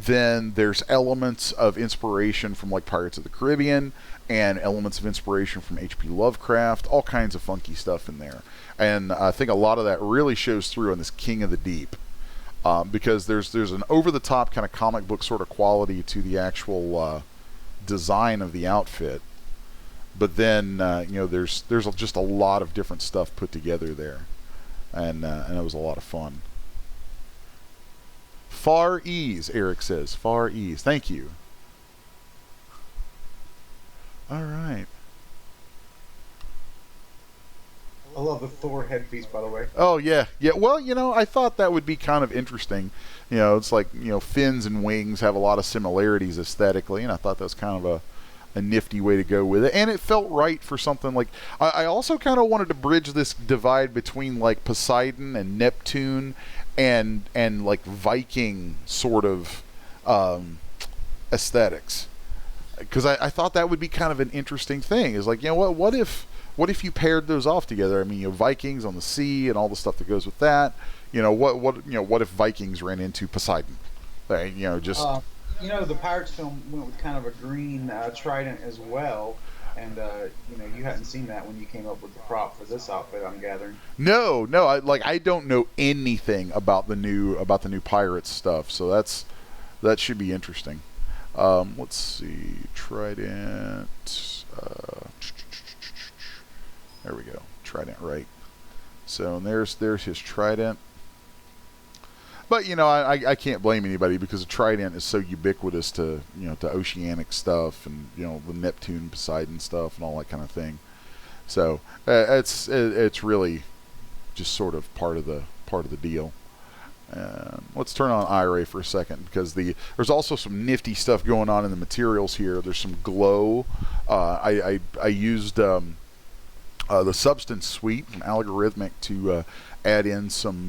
[SPEAKER 1] Then there's elements of inspiration from like Pirates of the Caribbean, and elements of inspiration from H.P. Lovecraft, all kinds of funky stuff in there. And I think a lot of that really shows through on this King of the Deep, because there's an over-the-top kind of comic book sort of quality to the actual design of the outfit. But then there's just a lot of different stuff put together there, and it was a lot of fun. Far Ease, Eric says. Far Ease. Thank you. All right.
[SPEAKER 2] I love the Thor headpiece, by the way.
[SPEAKER 1] Oh, yeah. Yeah, well, I thought that would be kind of interesting. It's like, fins and wings have a lot of similarities aesthetically, and I thought that was kind of a nifty way to go with it, and it felt right for something like. I also kind of wanted to bridge this divide between like Poseidon and Neptune, and like Viking sort of aesthetics, because I thought that would be kind of an interesting thing. Is like, you know what if you paired those off together? I mean, you know, Vikings on the sea and all the stuff that goes with that. You know, what if Vikings ran into Poseidon? You know, just
[SPEAKER 2] you know, the Pirates film went with kind of a green trident as well, and you know, you hadn't seen that when you came up with the prop for this outfit, I'm gathering.
[SPEAKER 1] no. I don't know anything about the new Pirates stuff, so that should be interesting. Let's see, trident. There we go, trident right. So there's his trident. But you know, I can't blame anybody because the trident is so ubiquitous to, you know, to oceanic stuff and, you know, the Neptune, Poseidon stuff and all that kind of thing. So it's really just sort of part of the deal. Let's turn on iRay for a second because there's also some nifty stuff going on in the materials here. There's some glow. I used the Substance Suite from Algorithmic to add in some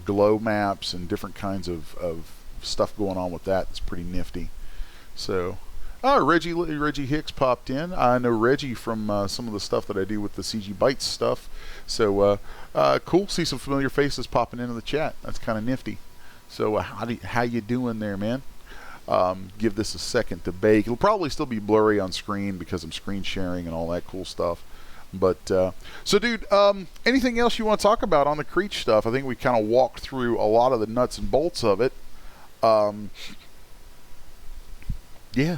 [SPEAKER 1] glow maps and different kinds of stuff going on with that. It's pretty nifty. So, Reggie Hicks popped in. I know Reggie from some of the stuff that I do with the CG Bytes stuff. So cool. See some familiar faces popping into the chat. That's kind of nifty. So how you doing there, man? Give this a second to bake. It'll probably still be blurry on screen because I'm screen sharing and all that cool stuff. But so, dude, anything else you want to talk about on the Creech stuff? I think we kind of walked through a lot of the nuts and bolts of it. Yeah,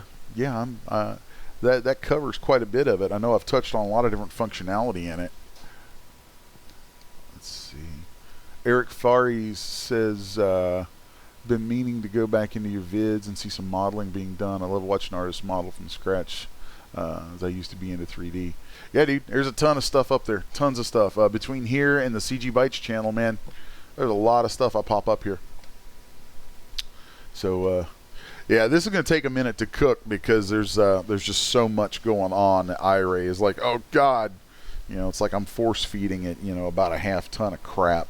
[SPEAKER 1] that covers quite a bit of it. I know I've touched on a lot of different functionality in it. Let's see. Eric Faries says, been meaning to go back into your vids and see some modeling being done. I love watching artists model from scratch, as I used to be into 3D. Yeah, dude, there's a ton of stuff up there. Tons of stuff. Between here and the CG Bytes channel, man, there's a lot of stuff I pop up here. So, yeah, this is going to take a minute to cook because there's just so much going on that iRay is like, oh, God. You know, it's like I'm force feeding it, you know, about a half ton of crap.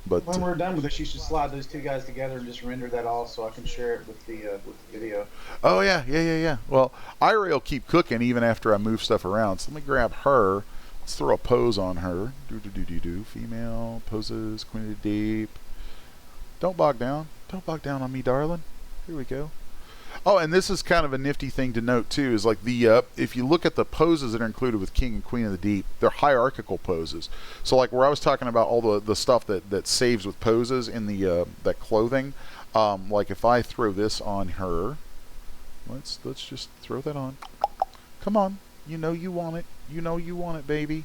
[SPEAKER 1] But
[SPEAKER 2] when we're done with this, you should slide those two guys together and just render that off so I can share it with the video.
[SPEAKER 1] Oh yeah. Well, iRay will keep cooking even after I move stuff around. So let me grab her. Let's throw a pose on her. Do. Female poses, Queen of the Deep. Don't bog down. Don't bog down on me, darling. Here we go. Oh, and this is kind of a nifty thing to note too. Is like if you look at the poses that are included with King and Queen of the Deep, they're hierarchical poses. So like where I was talking about all the stuff that saves with poses in the that clothing. Like if I throw this on her, let's just throw that on. Come on, you know you want it. You know you want it, baby.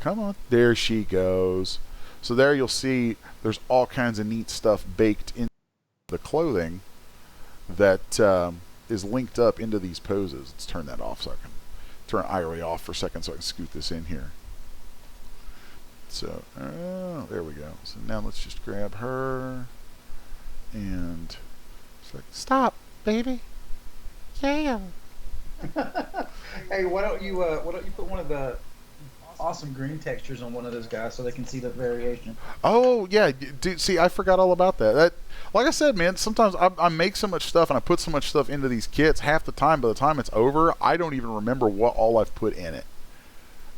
[SPEAKER 1] Come on, there she goes. So there you'll see there's all kinds of neat stuff baked into the clothing that is linked up into these poses. Let's turn that off so I can turn iRay off for a second so I can scoot this in here. So, there we go. So now let's just grab her and it's like, stop, baby. Yeah.
[SPEAKER 2] Hey, why don't you put one of the awesome green textures on one of those guys so they can see the variation?
[SPEAKER 1] Oh yeah, dude. See, I forgot all about that. Like I said, man, sometimes I make so much stuff and I put so much stuff into these kits. Half the time, by the time it's over, I don't even remember what all I've put in it.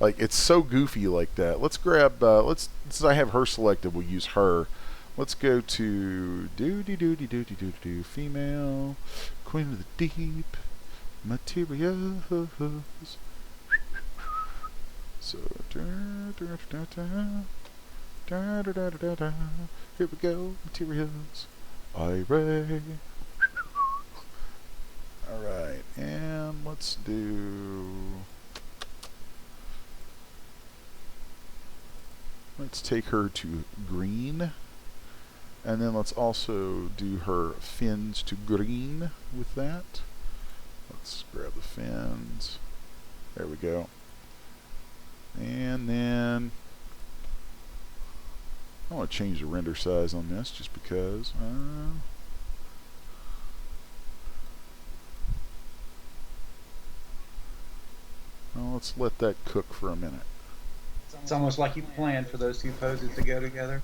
[SPEAKER 1] Like it's so goofy like that. Let's grab. Since I have her selected, we'll use her. Let's go to female, Queen of the Deep, materials. So, here we go, materials, iRay. Alright, and let's take her to green, and then let's also do her fins to green with that. Let's grab the fins, there we go. And then I want to change the render size on this just because. let's let that cook for a minute.
[SPEAKER 2] It's almost like you planned for those two poses to go together.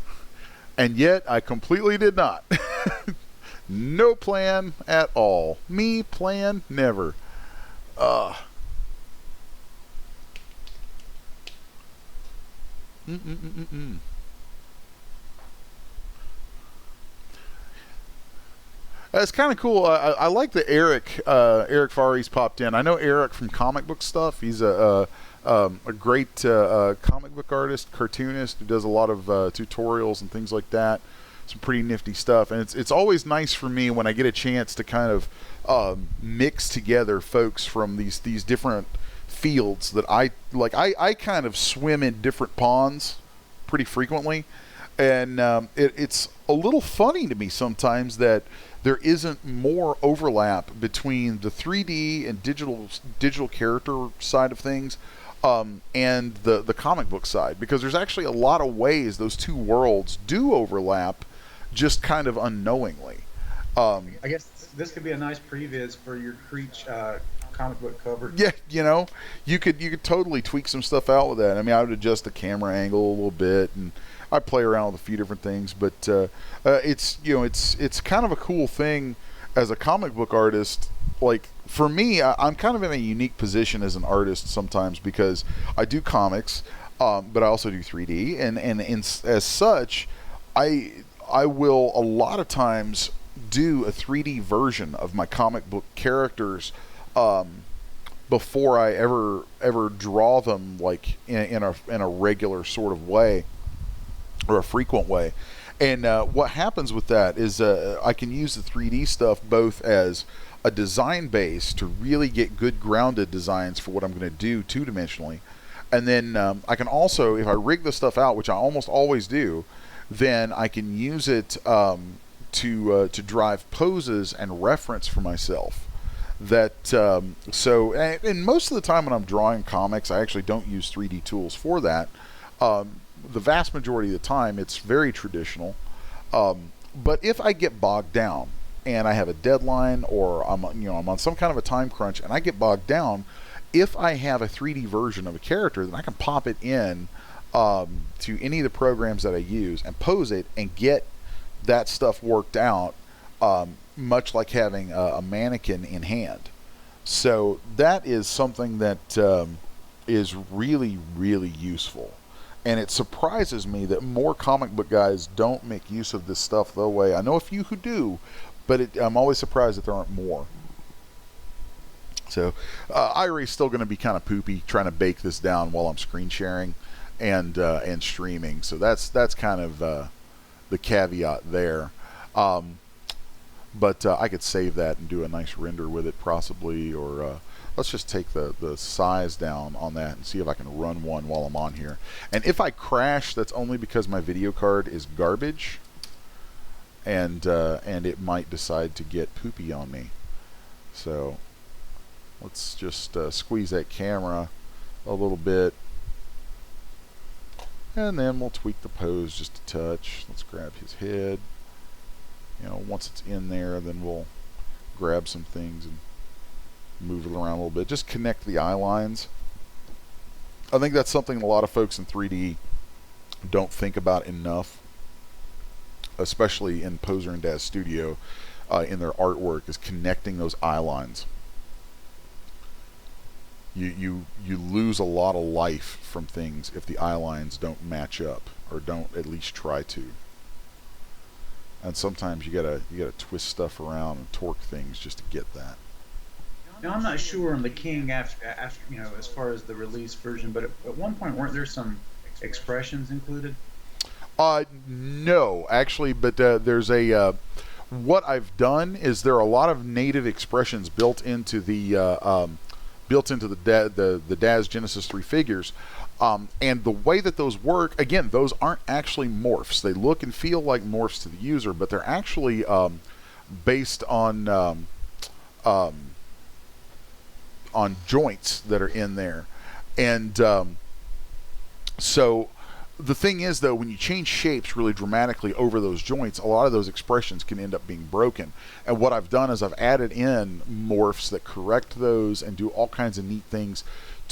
[SPEAKER 1] And yet, I completely did not. No plan at all. Me plan never. Uh. Mm-mm-mm-mm. It's kind of cool. I like that Eric Fares popped in. I know Eric from comic book stuff. He's a great comic book artist, cartoonist who does a lot of tutorials and things like that. Some pretty nifty stuff, and it's always nice for me when I get a chance to kind of mix together folks from these different fields that I like. I kind of swim in different ponds pretty frequently, and it's a little funny to me sometimes that there isn't more overlap between the 3D and digital character side of things and the comic book side, because there's actually a lot of ways those two worlds do overlap, just kind of unknowingly.
[SPEAKER 2] I guess this could be a nice previs for your Creech comic book cover.
[SPEAKER 1] Yeah, you could totally tweak some stuff out with that. I mean, I would adjust the camera angle a little bit, and I play around with a few different things, but it's kind of a cool thing as a comic book artist. Like for me, I'm kind of in a unique position as an artist sometimes because I do comics, but I also do 3D, and as such, I will a lot of times do a 3D version of my comic book characters before I ever draw them like in a regular sort of way or a frequent way. And what happens with that is I can use the 3D stuff both as a design base to really get good grounded designs for what I'm going to do two-dimensionally, and then I can also, if I rig the stuff out, which I almost always do, then I can use it to drive poses and reference for myself. That and most of the time when I'm drawing comics, I actually don't use 3D tools for that. The vast majority of the time, it's very traditional. But if I get bogged down and I have a deadline, or I'm on some kind of a time crunch and I get bogged down, if I have a 3D version of a character, then I can pop it in to any of the programs that I use and pose it and get that stuff worked out, much like having a mannequin in hand. So that is something that is really, really useful. And it surprises me that more comic book guys don't make use of this stuff the way. I know a few who do, but I'm always surprised that there aren't more. So Irie's still going to be kind of poopy trying to bake this down while I'm screen sharing and streaming. So that's kind of the caveat there. But I could save that and do a nice render with it possibly, or let's just take the size down on that and see if I can run one while I'm on here. And if I crash, that's only because my video card is garbage, and it might decide to get poopy on me. So let's just squeeze that camera a little bit, and then we'll tweak the pose just a touch. Let's grab his head. Once it's in there, then we'll grab some things and move it around a little bit. Just connect the eye lines. I think that's something a lot of folks in 3D don't think about enough, especially in Poser and Daz Studio in their artwork, is connecting those eye lines. You lose a lot of life from things if the eye lines don't match up, or don't at least try to. And sometimes you gotta twist stuff around and torque things just to get that.
[SPEAKER 2] Now, I'm not sure on the King after as far as the release version, but at one point weren't there some expressions included?
[SPEAKER 1] No, actually, but there's a what I've done is there are a lot of native expressions built into the Daz Genesis 3 figures. And the way that those work, again, those aren't actually morphs. They look and feel like morphs to the user, but they're actually based on joints that are in there. And so the thing is, though, when you change shapes really dramatically over those joints, a lot of those expressions can end up being broken. And what I've done is I've added in morphs that correct those and do all kinds of neat things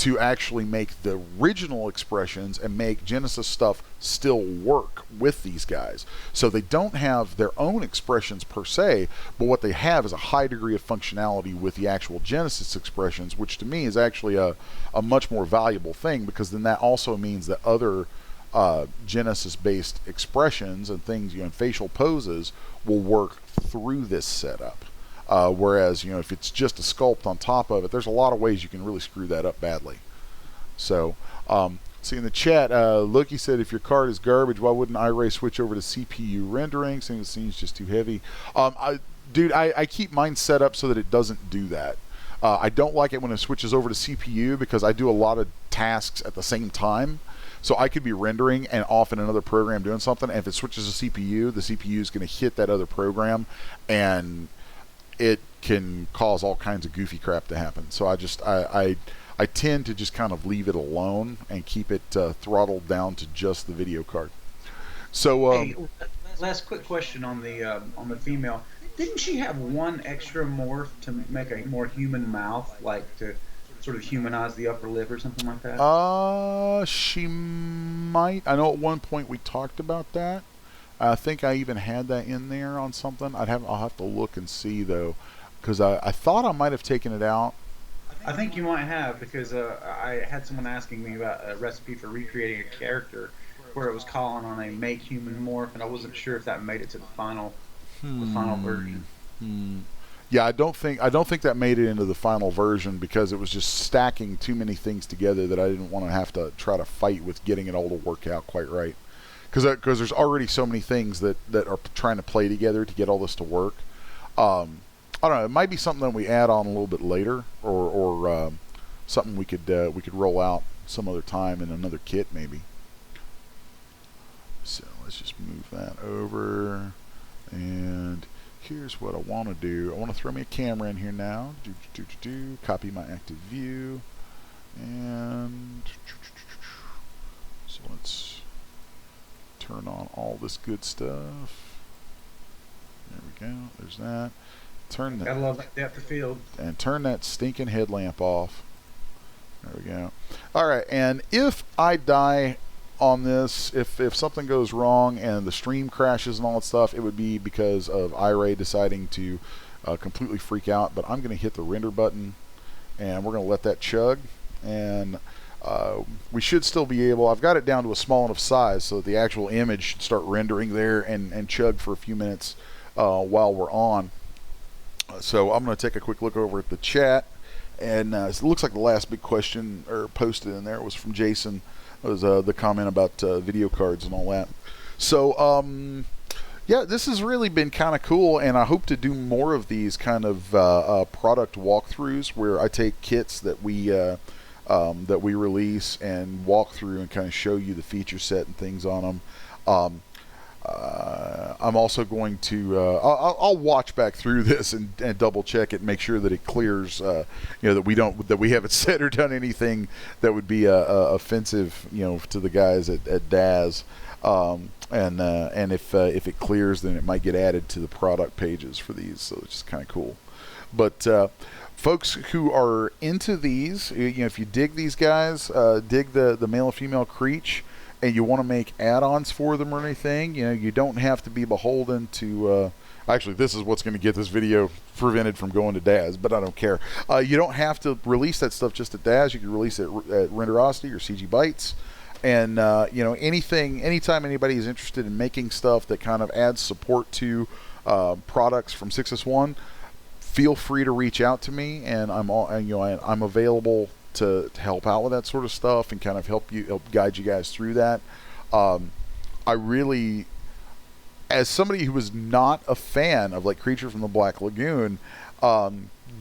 [SPEAKER 1] to actually make the original expressions and make Genesis stuff still work with these guys. So they don't have their own expressions per se, but what they have is a high degree of functionality with the actual Genesis expressions, which to me is actually a much more valuable thing, because then that also means that other Genesis-based expressions and things, and facial poses will work through this setup. Whereas, if it's just a sculpt on top of it, there's a lot of ways you can really screw that up badly. So, see in the chat, Loki said, if your card is garbage, why wouldn't iRay switch over to CPU rendering, saying the scene's just too heavy? Dude, I keep mine set up so that it doesn't do that. I don't like it when it switches over to CPU, because I do a lot of tasks at the same time. So I could be rendering and off in another program doing something, and if it switches to CPU, the CPU is going to hit that other program, and it can cause all kinds of goofy crap to happen. So I tend to just kind of leave it alone and keep it throttled down to just the video card. So
[SPEAKER 2] hey, last quick question on the female. Didn't she have one extra morph to make a more human mouth, like to sort of humanize the upper lip or something like that?
[SPEAKER 1] She might. I know at one point we talked about that. I think I even had that in there on something. I'll have to look and see though, because I thought I might have taken it out.
[SPEAKER 2] I think you might have, because I had someone asking me about a recipe for recreating a character where it was calling on a make human morph, and I wasn't sure if that made it to the final version.
[SPEAKER 1] Yeah, I don't think that made it into the final version, because it was just stacking too many things together that I didn't want to have to try to fight with getting it all to work out quite right. Because there's already so many things that are trying to play together to get all this to work. I don't know. It might be something that we add on a little bit later, or something we could roll out some other time in another kit maybe. So let's just move that over, and here's what I want to do. I want to throw me a camera in here now. Copy my active view, and so let's turn on all this good stuff. There we go. There's that. Turn that.
[SPEAKER 2] Gotta love that depth of field.
[SPEAKER 1] And turn that stinking headlamp off. There we go. All right. And if I die on this, if something goes wrong and the stream crashes and all that stuff, it would be because of iRay deciding to completely freak out. But I'm going to hit the render button, and we're going to let that chug, and we should still be able. I've got it down to a small enough size so that the actual image should start rendering there and chug for a few minutes while we're on. So I'm going to take a quick look over at the chat, and it looks like the last big question or posted in there was from Jason. It was the comment about video cards and all that. So yeah, this has really been kind of cool, and I hope to do more of these kind of product walkthroughs where I take kits that we release and walk through and kind of show you the feature set and things on them. I'm also going to I'll watch back through this and double check it and make sure that it clears, that we haven't said or done anything that would be offensive, to the guys at Daz. And if it clears, then it might get added to the product pages for these, so it's just kind of cool. But folks who are into these, if you dig these guys, dig the male and female Creech, and you want to make add-ons for them or anything, you don't have to be beholden to. Actually, this is what's going to get this video prevented from going to Daz, but I don't care. You don't have to release that stuff just at Daz. You can release it at Renderosity or CG Bytes. And anytime anybody is interested in making stuff that kind of adds support to products from Sixus1, feel free to reach out to me, and I'm available to help out with that sort of stuff and kind of help guide you guys through that. I really, as somebody who was not a fan of like Creature from the Black Lagoon,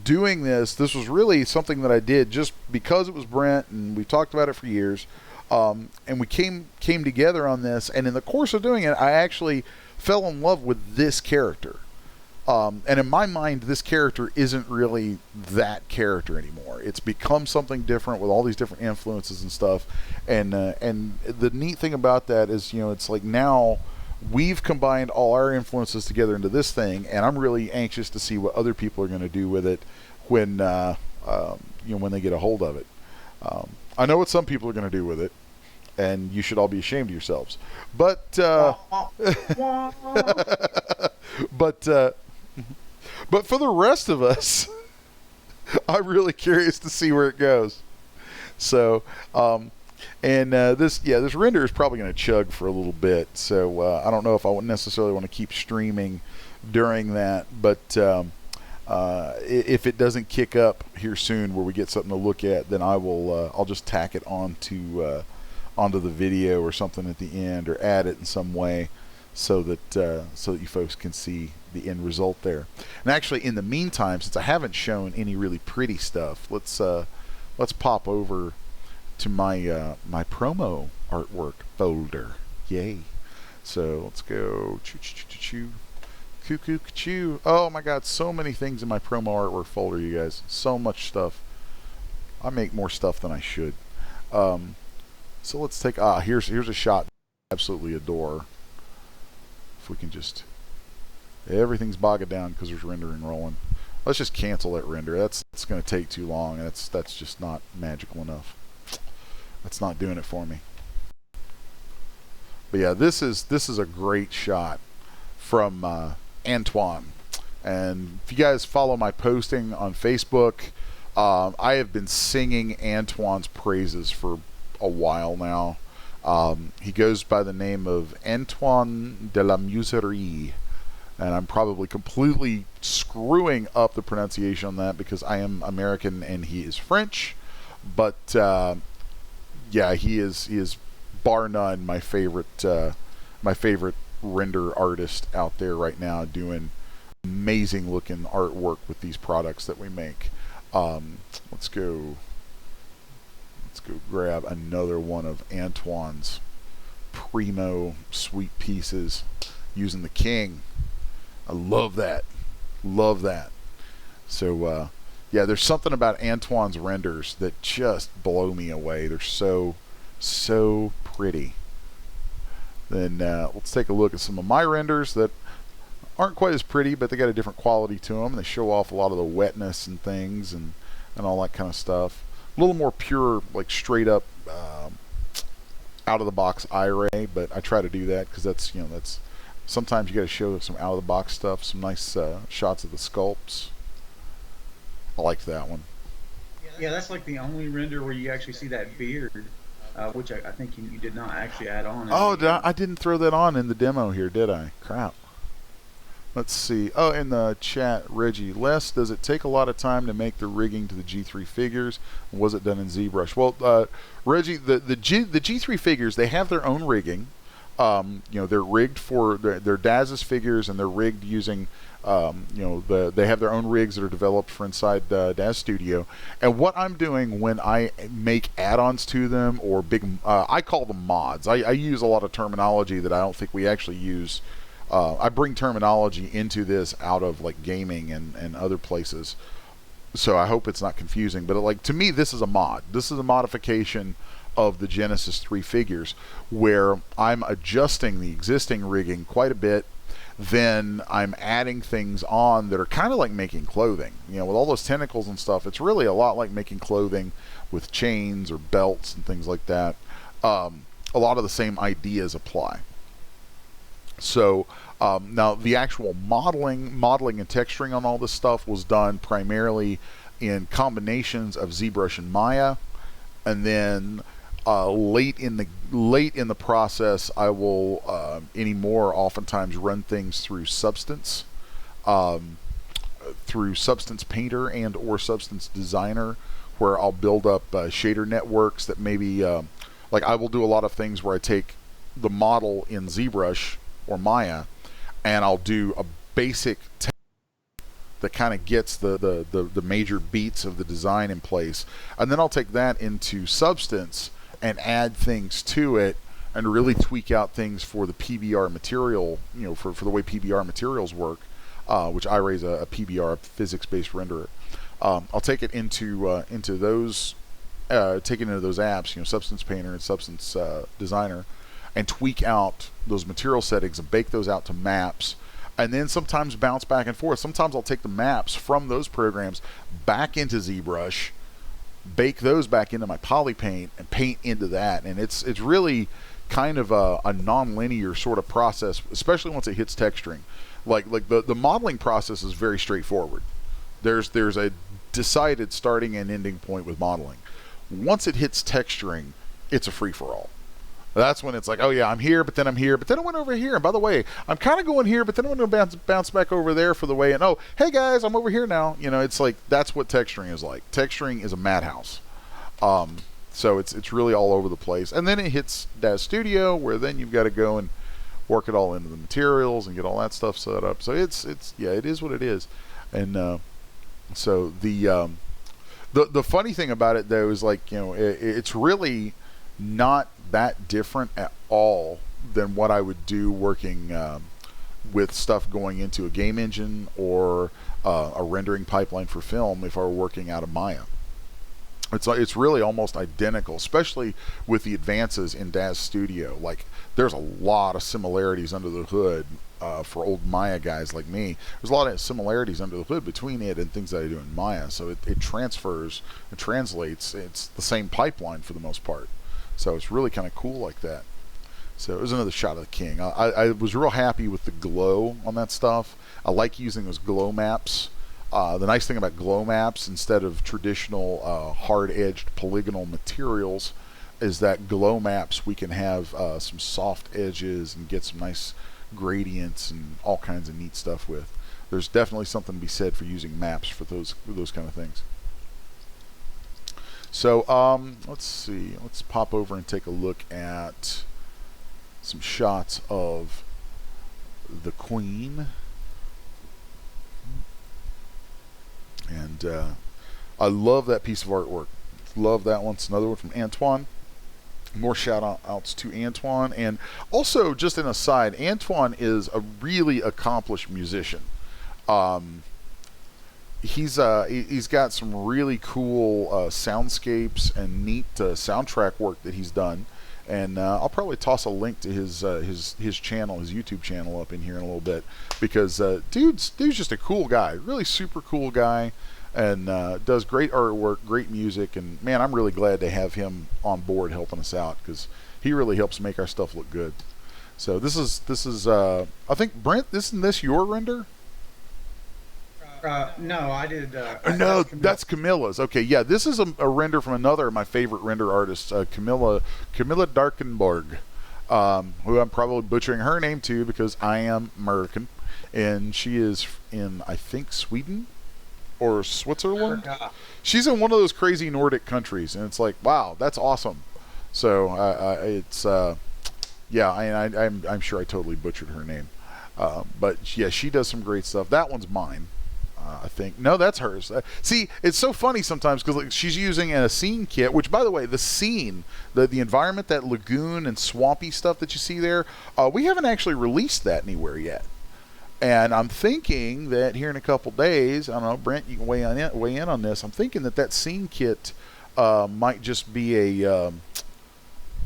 [SPEAKER 1] doing this was really something that I did just because it was Brent and we've talked about it for years. And we came together on this, and in the course of doing it, I actually fell in love with this character. And in my mind, this character isn't really that character anymore. It's become something different with all these different influences and stuff. And the neat thing about that is, it's like now we've combined all our influences together into this thing, and I'm really anxious to see what other people are going to do with it when they get a hold of it. I know what some people are going to do with it, and you should all be ashamed of yourselves. But but but for the rest of us, I'm really curious to see where it goes. So, this render is probably going to chug for a little bit. So I don't know if I would necessarily want to keep streaming during that, but if it doesn't kick up here soon, where we get something to look at, then I'll just tack it onto the video or something at the end, or add it in some way, so that you folks can see the end result there. And actually, in the meantime, since I haven't shown any really pretty stuff, let's pop over to my my promo artwork folder. Yay! So let's go. Choo. Oh my God, so many things in my promo artwork folder, you guys. So much stuff. I make more stuff than I should. So let's take here's a shot I absolutely adore. If we can just, everything's bogged down because there's rendering rolling. Let's just cancel that render. It's going to take too long. That's just not magical enough. That's not doing it for me. But yeah, this is a great shot from Antoine. And if you guys follow my posting on Facebook, I have been singing Antoine's praises for a while now. He goes by the name of Antoine de la Muserie, and I'm probably completely screwing up the pronunciation on that because I am American and he is French. But yeah, he is bar none my favorite render artist out there right now, doing amazing looking artwork with these products that we make. Let's go grab another one of Antoine's primo sweet pieces using the King. I love that. So yeah, there's something about Antoine's renders that just blow me away. They're so pretty. Then let's take a look at some of my renders that aren't quite as pretty, but they got a different quality to them. They show off a lot of the wetness and things and all that kind of stuff. A little more pure, like straight up out of the box eye-ray, but I try to do that because that's sometimes you got to show some out of the box stuff. Some nice shots of the sculpts. I liked that one.
[SPEAKER 2] Yeah, that's like the only render where you actually see that beard, which I think you did not actually add on.
[SPEAKER 1] Oh, I didn't throw that on in the demo here, did I? Crap. Let's see. Oh, in the chat, Reggie, Les, does it take a lot of time to make the rigging to the G3 figures? Was it done in ZBrush? Well, Reggie, the G3 figures, they have their own rigging. They're rigged for their DAZ's figures, and they're rigged using, they have their own rigs that are developed for inside DAZ Studio. And what I'm doing when I make add-ons to them, or I call them mods. I use a lot of terminology that I don't think we actually use. I bring terminology into this out of like gaming and other places, so I hope it's not confusing. But to me, this is a mod. This is a modification of the Genesis 3 figures, where I'm adjusting the existing rigging quite a bit. Then I'm adding things on that are kind of like making clothing. With all those tentacles and stuff, it's really a lot like making clothing with chains or belts and things like that. A lot of the same ideas apply. So now the actual modeling and texturing on all this stuff was done primarily in combinations of ZBrush and Maya, and then late in the process, I will oftentimes run things through Substance, Painter and or Substance Designer, where I'll build up shader networks that maybe I will do a lot of things where I take the model in ZBrush or Maya, and I'll do a basic that kind of gets the major beats of the design in place, and then I'll take that into Substance and add things to it and really tweak out things for the PBR material, for the way PBR materials work, which iRay is a PBR, physics-based renderer. I'll take it into those apps, Substance Painter and Substance Designer, and tweak out those material settings and bake those out to maps, and then sometimes bounce back and forth. Sometimes I'll take the maps from those programs back into ZBrush bake those back into my poly paint and paint into that, and it's really kind of a non-linear sort of process, especially once it hits texturing. Like the modeling process is very straightforward. There's a decided starting and ending point with modeling. Once it hits texturing, it's a free for all. That's when it's like, oh yeah, I'm here, but then I'm here, but then I went over here. And by the way, I'm kind of going here, but then I'm going to bounce back over there for the way. And oh, hey guys, I'm over here now. You know, it's like that's what texturing is like. Texturing is a madhouse. So it's really all over the place. And then it hits DAZ Studio, where then you've got to go and work it all into the materials and get all that stuff set up. So it's yeah, it is what it is. And so the funny thing about it though is like, you know, it's really not that different at all than what I would do working with stuff going into a game engine or a rendering pipeline for film if I were working out of Maya. It's really almost identical, especially with the advances in DAZ Studio. Like, there's a lot of similarities under the hood for old Maya guys like me. There's a lot of similarities under the hood between it and things that I do in Maya. So it transfers, it translates. It's the same pipeline for the most part. So it's really kind of cool like that. So it was another shot of the king. I was real happy with the glow on that stuff. I like using those glow maps. The nice thing about glow maps, instead of traditional hard-edged polygonal materials, is that glow maps we can have some soft edges and get some nice gradients and all kinds of neat stuff with. There's definitely something to be said for using maps for those kind of things. So let's see. Let's pop over and take a look at some shots of the Queen. And I love that piece of artwork. Love that one. It's another one from Antoine. More shout outs to Antoine. And also, just an aside, Antoine is a really accomplished musician. He's got some really cool soundscapes and neat soundtrack work that he's done. And I'll probably toss a link to his channel, his YouTube channel, up in here in a little bit, because dude's just a cool guy, really super cool guy, and does great artwork, great music, and man, I'm really glad to have him on board helping us out, because he really helps make our stuff look good. So this is I think, Brent, isn't this your render?
[SPEAKER 2] No, I did.
[SPEAKER 1] No, that's Camilla's. Okay, yeah, this is a render from another of my favorite render artists, Camilla Darkenborg, who I'm probably butchering her name too because I am American, and she is in, I think, Sweden or Switzerland. She's in one of those crazy Nordic countries, and it's like, wow, that's awesome. So it's yeah, I'm sure I totally butchered her name, but yeah, she does some great stuff. That one's mine. I think. No, that's hers. See, it's so funny sometimes because like, she's using a scene kit, which, by the way, the scene, the environment, that lagoon and swampy stuff that you see there, we haven't actually released that anywhere yet. And I'm thinking that here in a couple days, I don't know, Brent, you can weigh in on this. I'm thinking that scene kit might just be a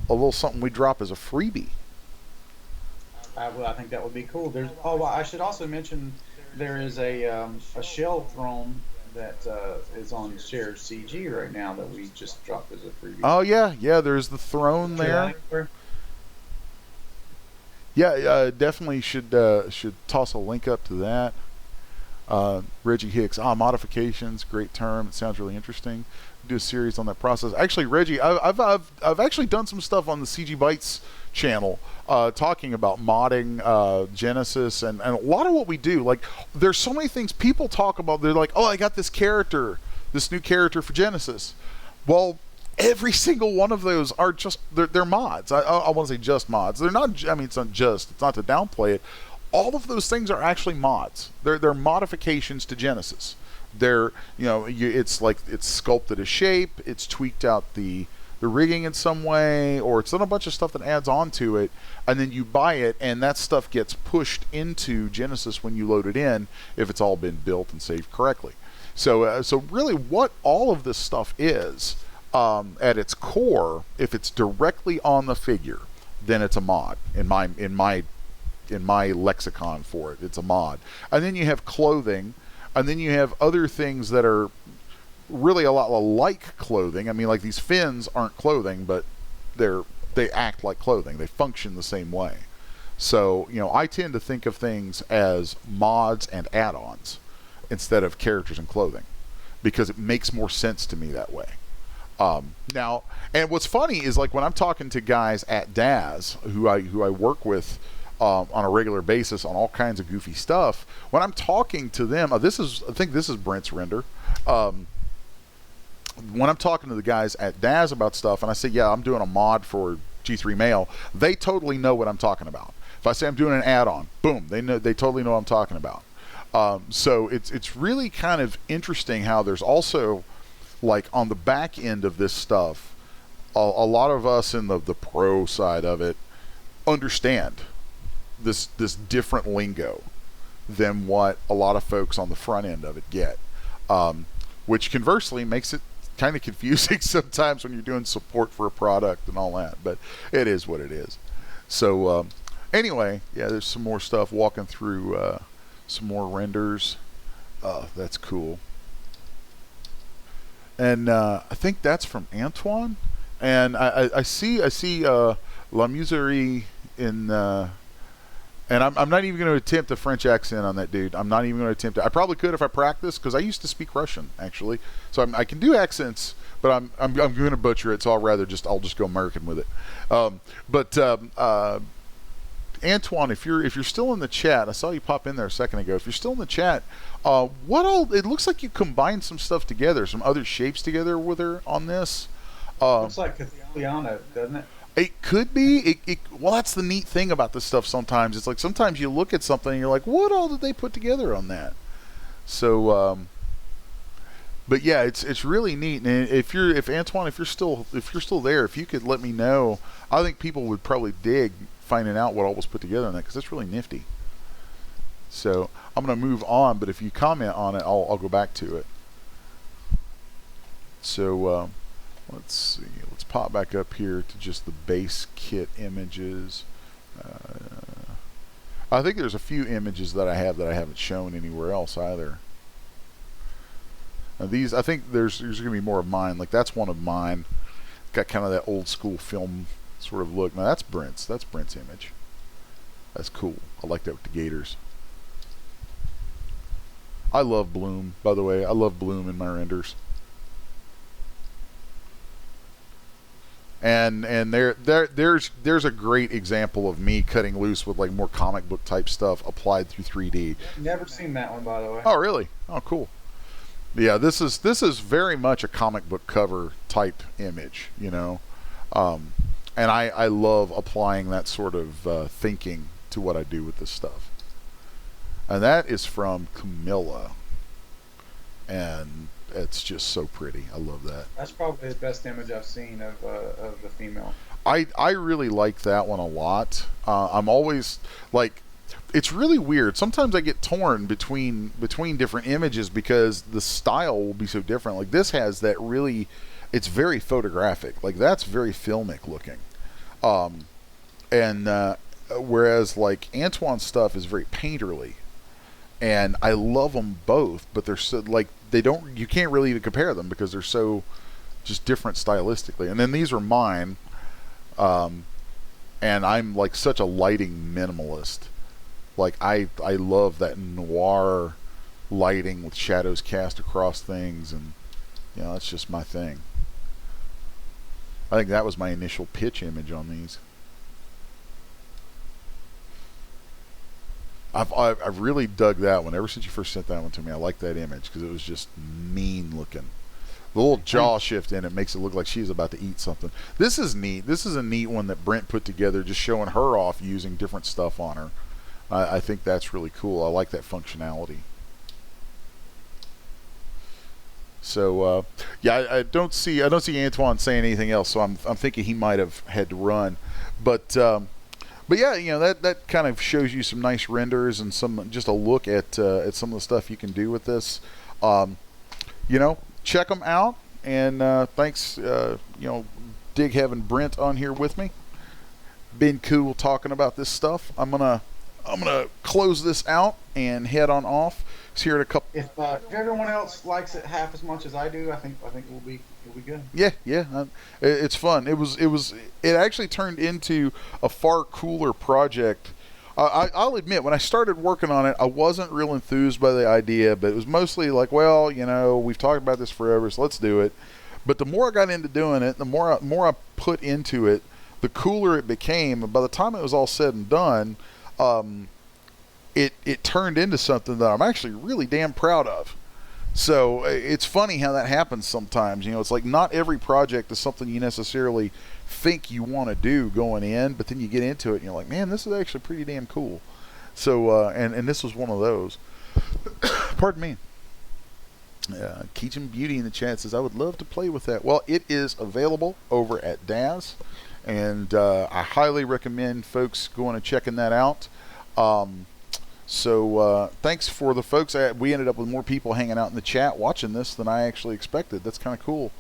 [SPEAKER 1] little something we drop as a freebie.
[SPEAKER 2] Well, I think that would be cool. Well, I should also mention there is a shell throne that is on shared CG right now that we just dropped as a freebie.
[SPEAKER 1] Oh yeah, there's the throne there. Yeah, definitely should toss a link up to that. Reggie Hicks, modifications, great term. It sounds really interesting. Do a series on that process. Actually, Reggie, I've actually done some stuff on the CG Bytes channel talking about modding Genesis and a lot of what we do. Like, there's so many things people talk about. They're like, oh, I got this new character for Genesis. Well, every single one of those are just they're mods. I want to say just mods. They're not. I mean, it's not to downplay it. All of those things are actually mods. They're modifications to Genesis. They're, it's like it's sculpted a shape, it's tweaked out the rigging in some way, or it's done a bunch of stuff that adds on to it, and then you buy it, and that stuff gets pushed into Genesis when you load it in, if it's all been built and saved correctly. So really, what all of this stuff is, at its core, if it's directly on the figure, then it's a mod in my lexicon for it. It's a mod, and then you have clothing. And then you have other things that are really a lot like clothing. I mean, like these fins aren't clothing, but they act like clothing. They function the same way. So, I tend to think of things as mods and add-ons instead of characters and clothing because it makes more sense to me that way. Now, and what's funny is like when I'm talking to guys at DAZ who I work with on a regular basis on all kinds of goofy stuff. When I'm talking to them, I think this is Brent's render. When I'm talking to the guys at DAZ about stuff, and I say, yeah, I'm doing a mod for G3 Mail, they totally know what I'm talking about. If I say I'm doing an add-on, boom, they totally know what I'm talking about. So it's really kind of interesting how there's also, like on the back end of this stuff, a lot of us in the pro side of it understand this different lingo than what a lot of folks on the front end of it get, which conversely makes it kind of confusing sometimes when you're doing support for a product and all that, but it is what it is. So anyway, yeah, there's some more stuff walking through some more renders. That's cool. And I think that's from Antoine. And I see La Muserie in and I'm not even going to attempt a French accent on that dude. I'm not even going to attempt it. I probably could if I practiced, because I used to speak Russian actually, so I can do accents, but I'm going to butcher it. So I'll just go American with it. Antoine, if you're still in the chat, I saw you pop in there a second ago. If you're still in the chat, it looks like you combined some stuff together, some other shapes together with her on this.
[SPEAKER 2] Looks like Catholiano, doesn't it?
[SPEAKER 1] It could be. Well, that's the neat thing about this stuff sometimes. It's like sometimes you look at something and you're like, what all did they put together on that? So, but yeah, it's really neat. And if Antoine, if you're still there, if you could let me know, I think people would probably dig finding out what all was put together on that, because it's really nifty. So I'm going to move on, but if you comment on it, I'll go back to it. So let's see. Let's pop back up here to just the base kit images. I think there's a few images that I haven't shown anywhere else either. Now these, I think there's going to be more of mine. Like that's one of mine. Got kind of that old school film sort of look. Now that's Brent's image. That's cool. I like that with the gators. I love bloom, by the way. I love bloom in my renders. And there's a great example of me cutting loose with like more comic book type stuff applied through 3D.
[SPEAKER 2] Never seen that one, by the way.
[SPEAKER 1] Oh really? Oh cool. Yeah, this is very much a comic book cover type image, and I love applying that sort of thinking to what I do with this stuff. And that is from Camilla, and it's just so pretty. I love that.
[SPEAKER 2] That's probably the best image I've seen of the female.
[SPEAKER 1] I really like that one a lot. I'm always like, it's really weird. Sometimes I get torn between different images because the style will be so different. Like this has that really, it's very photographic. Like that's very filmic looking. Whereas like Antoine's stuff is very painterly. And I love them both, but they're so like you can't really even compare them because they're so just different stylistically. And then these are mine, and I'm like such a lighting minimalist. Like I love that noir lighting with shadows cast across things, and that's just my thing. I think that was my initial pitch image on these. I've really dug that one ever since you first sent that one to me. I like that image because it was just mean looking. The little jaw shift in it makes it look like she's about to eat something. This is neat. This is a neat one that Brent put together, just showing her off using different stuff on her. I think that's really cool. I like that functionality. So yeah, I don't see Antoine saying anything else. So I'm thinking he might have had to run, but yeah, that kind of shows you some nice renders and just a look at some of the stuff you can do with this. Check them out, and thanks, Dig having Brent on here with me. Been cool talking about this stuff. I'm gonna close this out and head on off. So here in a couple.
[SPEAKER 2] If everyone else likes it half as much as I do, I think we'll be good.
[SPEAKER 1] Yeah, yeah, it's fun. It actually turned into a far cooler project. I'll admit, when I started working on it, I wasn't real enthused by the idea, but it was mostly like, well, we've talked about this forever, so let's do it. But the more I got into doing it, the more I put into it, the cooler it became. And by the time it was all said and done, it turned into something that I'm actually really damn proud of. So it's funny how that happens sometimes. It's like not every project is something you necessarily think you want to do going in, but then you get into it and you're like, man, this is actually pretty damn cool. So and this was one of those. Pardon me. Keejin Beauty in the chat says, I would love to play with that. Well, it is available over at Daz, and I highly recommend folks going and checking that out. So thanks for the folks. We ended up with more people hanging out in the chat watching this than I actually expected. That's kind of cool.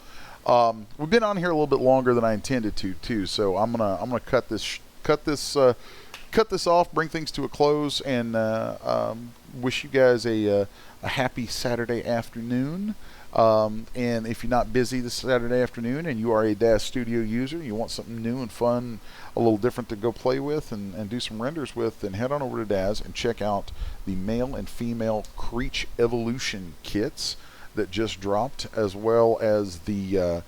[SPEAKER 1] We've been on here a little bit longer than I intended to too. So I'm gonna cut this off, bring things to a close, and wish you guys a happy Saturday afternoon. And if you're not busy this Saturday afternoon and you are a Dash Studio user, you want something new and fun, a little different to go play with and do some renders with, then head on over to Daz and check out the male and female Creech Evolution kits that just dropped, as well as the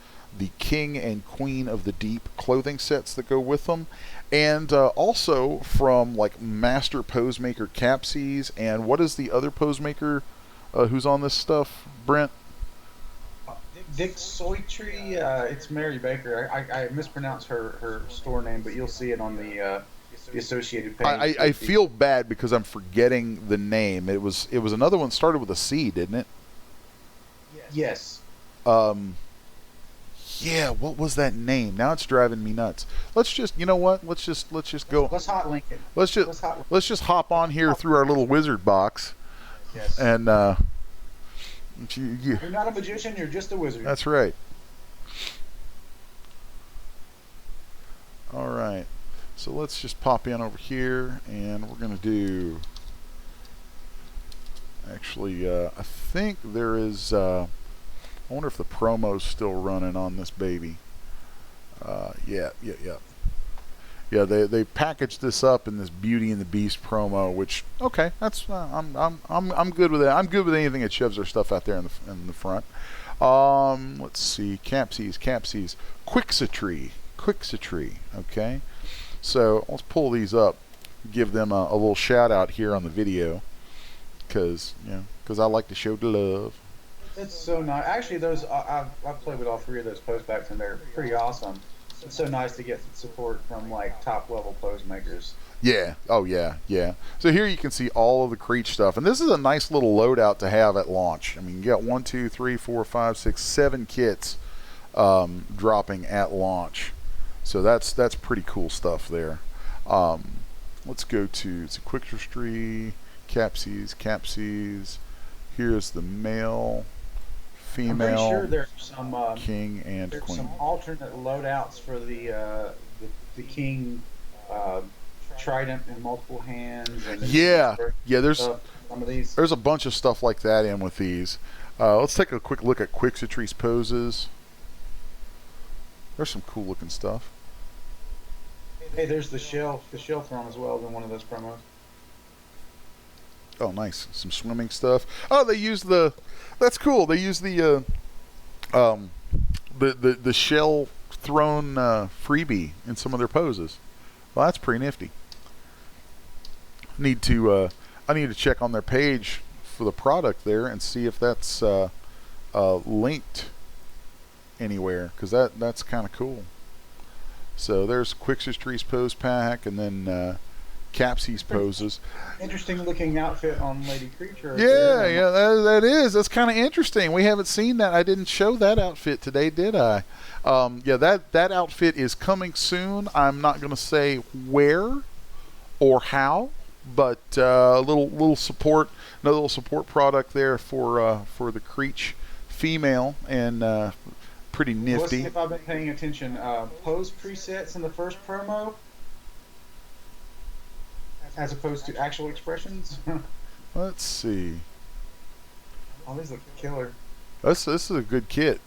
[SPEAKER 1] King and Queen of the Deep clothing sets that go with them. And also from like Master Pose Maker Capsies, and what is the other pose maker who's on this stuff, Brent?
[SPEAKER 2] Dick Soytree, it's Mary Baker. I mispronounced her store name, but you'll see it on the associated page.
[SPEAKER 1] I feel bad because I'm forgetting the name. It was another one started with a C, didn't it?
[SPEAKER 2] Yes.
[SPEAKER 1] Yeah, what was that name? Now it's driving me nuts. Let's just, you know what? Let's just go.
[SPEAKER 2] Let's hot link it.
[SPEAKER 1] Let's just hop on here through our little wizard box.
[SPEAKER 2] Yes.
[SPEAKER 1] And
[SPEAKER 2] you're not a magician, you're just a wizard.
[SPEAKER 1] That's right. All right. So let's just pop in over here, and we're going to do... Actually, I think there is... I wonder if the promo's still running on this baby. Yeah. Yeah, they packaged this up in this Beauty and the Beast promo, which okay, that's I'm good with that. I'm good with anything that shoves their stuff out there in the front. Let's see, Capsies, Quixatree. Okay, so let's pull these up, give them a little shout out here on the video, because I like to show the love.
[SPEAKER 2] It's so nice. Actually, those I've played with all three of those pose packs, and they're pretty awesome. It's so nice to get support from like top level pose makers.
[SPEAKER 1] Yeah. Oh yeah. So here you can see all of the Creech stuff, and this is a nice little loadout to have at launch. I mean, you got 1, 2, 3, 4, 5, 6, 7 kits dropping at launch. So that's pretty cool stuff there. Let's go to Quixatree, Capsies. Here's the male, female,
[SPEAKER 2] I'm pretty sure there's some
[SPEAKER 1] king and
[SPEAKER 2] there's
[SPEAKER 1] queen.
[SPEAKER 2] some alternate loadouts for the king trident in multiple hands. And
[SPEAKER 1] Yeah. There's
[SPEAKER 2] some of these.
[SPEAKER 1] There's a bunch of stuff like that in with these. Let's take a quick look at Quixatree's poses. There's some cool looking stuff.
[SPEAKER 2] Hey, there's the shell throne as well in one of those promos.
[SPEAKER 1] Oh, nice. Some swimming stuff. Oh, they use that's cool. They use the shell throne freebie in some of their poses. Well, that's pretty nifty. I need to check on their page for the product there and see if that's linked anywhere, because that's kind of cool. So there's Quixatree's pose pack, and then Capsies poses. Interesting
[SPEAKER 2] looking outfit on Lady Creature.
[SPEAKER 1] Yeah, that is. That's kind of interesting. We haven't seen that. I didn't show that outfit today, did I? Yeah, that outfit is coming soon. I'm not going to say where or how, but a little support, another little support product there for the Creech female, and pretty nifty.
[SPEAKER 2] Let's see if I've been paying attention. Pose presets in the first promo, as opposed to actual expressions.
[SPEAKER 1] Let's see.
[SPEAKER 2] Oh, these look killer.
[SPEAKER 1] This is a good kit.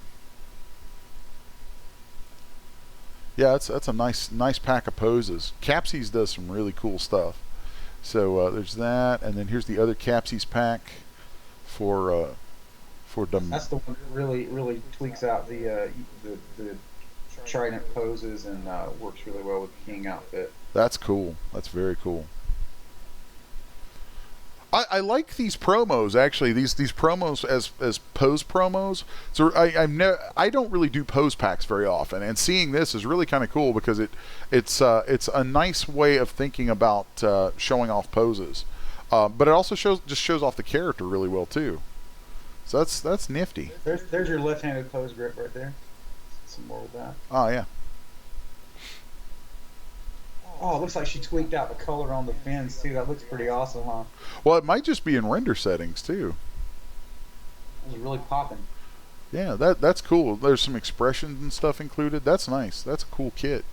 [SPEAKER 1] Yeah, that's a nice pack of poses. Capsies does some really cool stuff. So there's that, and then here's the other Capsies pack for them.
[SPEAKER 2] That's the one that really tweaks out the trident poses and works really well with the King outfit.
[SPEAKER 1] That's cool. That's very cool. I like these promos actually. These promos as pose promos. So I don't really do pose packs very often, and seeing this is really kind of cool because it's a nice way of thinking about showing off poses, but it also shows off the character really well too. So that's nifty.
[SPEAKER 2] There's your left-handed pose grip right there. Some more with that.
[SPEAKER 1] Oh yeah.
[SPEAKER 2] Oh, it looks like she tweaked out the color on the fins too. That looks pretty awesome, huh?
[SPEAKER 1] Well, it might just be in render settings too.
[SPEAKER 2] It was really popping.
[SPEAKER 1] Yeah, that's cool. There's some expressions and stuff included. That's nice. That's a cool kit.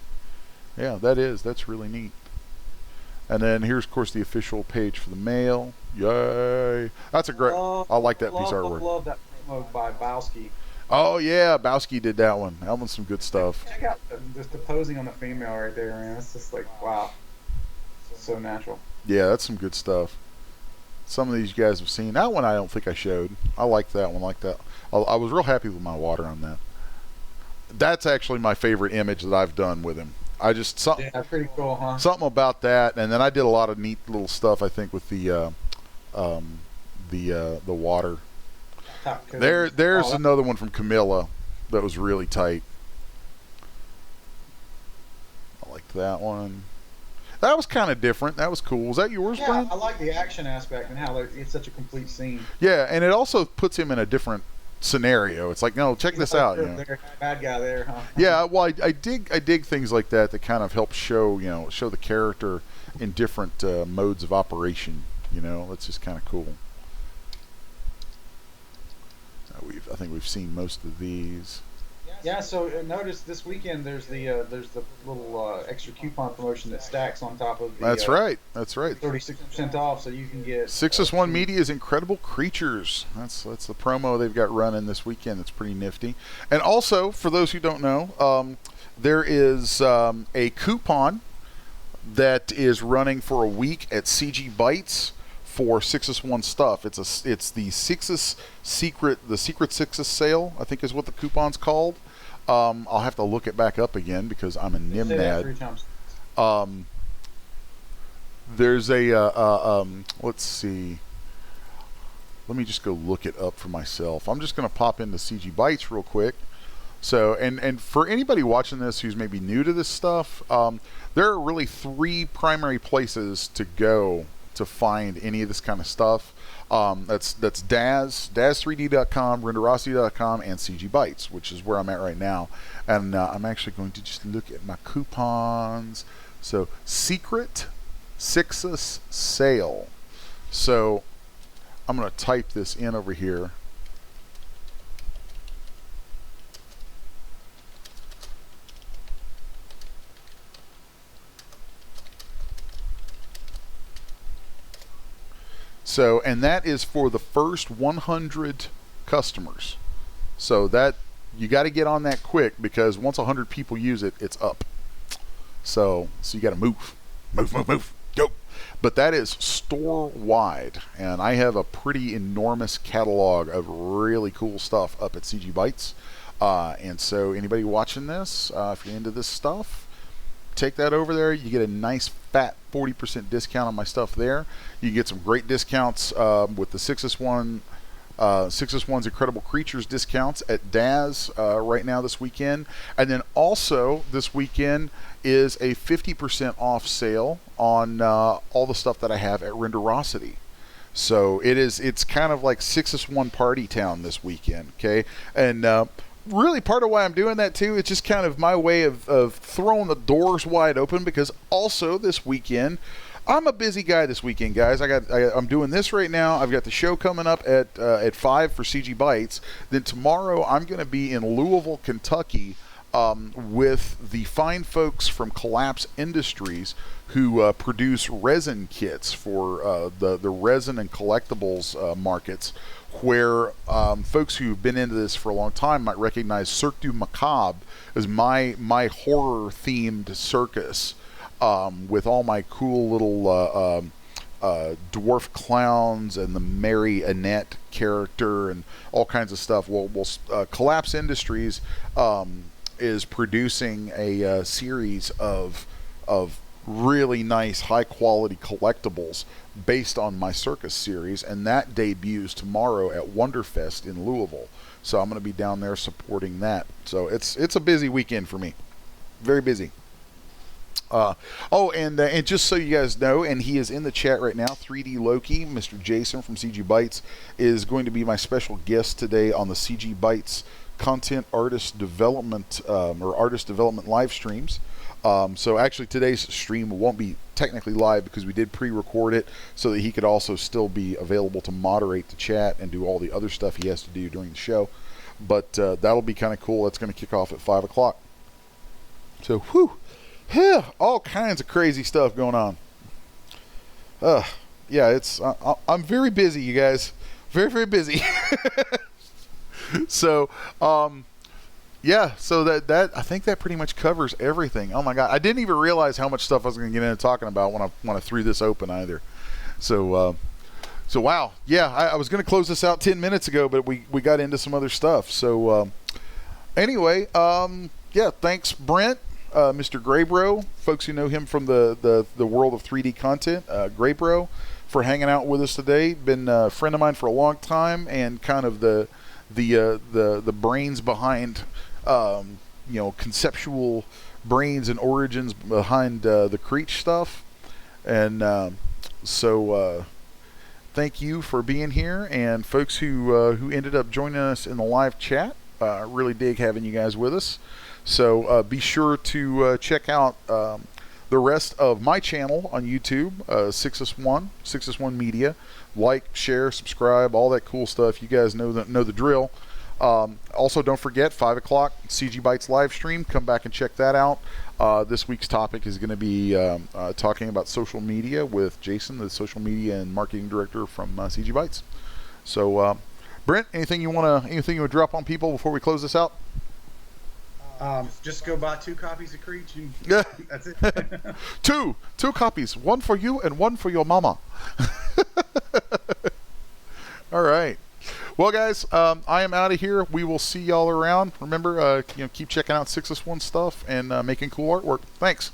[SPEAKER 1] Yeah, that's really neat. And then here's, of course, the official page for the mail. Yay! That's a great. I like that piece of artwork.
[SPEAKER 2] Love that promo by Bowski.
[SPEAKER 1] Oh yeah, Bowski did that one. That one's some good stuff.
[SPEAKER 2] Check out just the posing on the female right there, man. It's just like wow, so natural.
[SPEAKER 1] Yeah, that's some good stuff. Some of these you guys have seen. That one I don't think I showed. I like that one. Like that. I was real happy with my water on that. That's actually my favorite image that I've done with him.
[SPEAKER 2] Yeah, pretty cool, huh?
[SPEAKER 1] Something about that, and then I did a lot of neat little stuff. I think with the water. There's another one from Camilla that was really tight. I liked that one. That was kind of different. That was cool. Was that yours,
[SPEAKER 2] yeah,
[SPEAKER 1] Brian?
[SPEAKER 2] I like the action aspect and how it's such a complete scene.
[SPEAKER 1] Yeah, and it also puts him in a different scenario. It's like, no, check this out. You know?
[SPEAKER 2] Bad guy there, huh?
[SPEAKER 1] Yeah, well, I dig things like that kind of help show the character in different modes of operation. That's just kind of cool. I think we've seen most of these.
[SPEAKER 2] Yeah, so notice this weekend there's the little extra coupon promotion that stacks on top of the.
[SPEAKER 1] That's right.
[SPEAKER 2] 36% off, so you can get.
[SPEAKER 1] Sixus1 Media's Incredible Creatures. That's the promo they've got running this weekend. That's pretty nifty. And also, for those who don't know, there is a coupon that is running for a week at CG Bites for Sixus1 stuff. It's the Sixus Secret Sixus sale, I think is what the coupon's called. I'll have to look it back up again because I'm a nimnad. There's let's see. Let me just go look it up for myself. I'm just going to pop into CG Bites real quick. So, and for anybody watching this who's maybe new to this stuff, there are really three primary places to go to find any of this kind of stuff. That's Daz3D.com, Renderosity.com, and CG Bytes, which is where I'm at right now. And I'm actually going to just look at my coupons. So, Secret Sixus Sale. So, I'm going to type this in over here. So, and that is for the first 100 customers. So that you got to get on that quick because once 100 people use it, it's up. So you got to move, go. But that is store wide, and I have a pretty enormous catalog of really cool stuff up at CG Bytes. And so anybody watching this, if you're into this stuff, take that over there. You get a nice fat 40% discount on my stuff there. You get some great discounts with the Sixus1's Incredible Creatures discounts at Daz right now this weekend. And then also this weekend is a 50% off sale on all the stuff that I have at Renderosity. So it's kind of like Sixus1 Party Town this weekend, okay? And really part of why I'm doing that too, it's just kind of my way of throwing the doors wide open because also this weekend, I'm a busy guy this weekend, guys. I'm doing this right now. I've got the show coming up at 5 for CG Bytes. Then tomorrow I'm going to be in Louisville, Kentucky with the fine folks from Collapse Industries who produce resin kits for the resin and collectibles markets, where folks who've been into this for a long time might recognize Cirque du Macabre as my horror themed circus, with all my cool little dwarf clowns and the Mary Annette character and all kinds of stuff. Well, Collapse Industries is producing a series of really nice, high quality collectibles based on my circus series, and that debuts tomorrow at Wonderfest in Louisville. So I'm going to be down there supporting that. So it's a busy weekend for me, very busy. And just so you guys know, and he is in the chat right now, 3D Loki, Mr. Jason from CG Bytes, is going to be my special guest today on the CG Bytes content artist development or artist development live streams. So actually today's stream won't be technically live because we did pre-record it so that he could also still be available to moderate the chat and do all the other stuff he has to do during the show. But that'll be kind of cool. That's going to kick off at 5 o'clock. So, yeah, all kinds of crazy stuff going on. Yeah, I'm very busy, you guys. Very, very busy. So, yeah, so that I think that pretty much covers everything. Oh my God, I didn't even realize how much stuff I was going to get into talking about when I threw this open either. So wow, yeah, I was going to close this out 10 minutes ago, but we got into some other stuff. So anyway, yeah, thanks Brent, Mr. Graybro, folks who know him from the world of 3D content, Graybro, for hanging out with us today. Been a friend of mine for a long time, and kind of the brains behind conceptual brains and origins behind the Creech stuff. And so thank you for being here, and folks who ended up joining us in the live chat. Really dig having you guys with us. So be sure to check out the rest of my channel on YouTube, Sixus1 Media. Like, share, subscribe, all that cool stuff. You guys know the drill. Also, don't forget, 5 o'clock, CG Bytes live stream. Come back and check that out. This week's topic is going to be talking about social media with Jason, the social media and marketing director from CG Bytes. So, Brent, anything you want to drop on people before we close this out?
[SPEAKER 2] Just go buy 2 copies of Creech and that's it.
[SPEAKER 1] Two copies, one for you and one for your mama. All right. Well, guys, I am out of here. We will see y'all around. Remember, keep checking out Sixus1 stuff and making cool artwork. Thanks.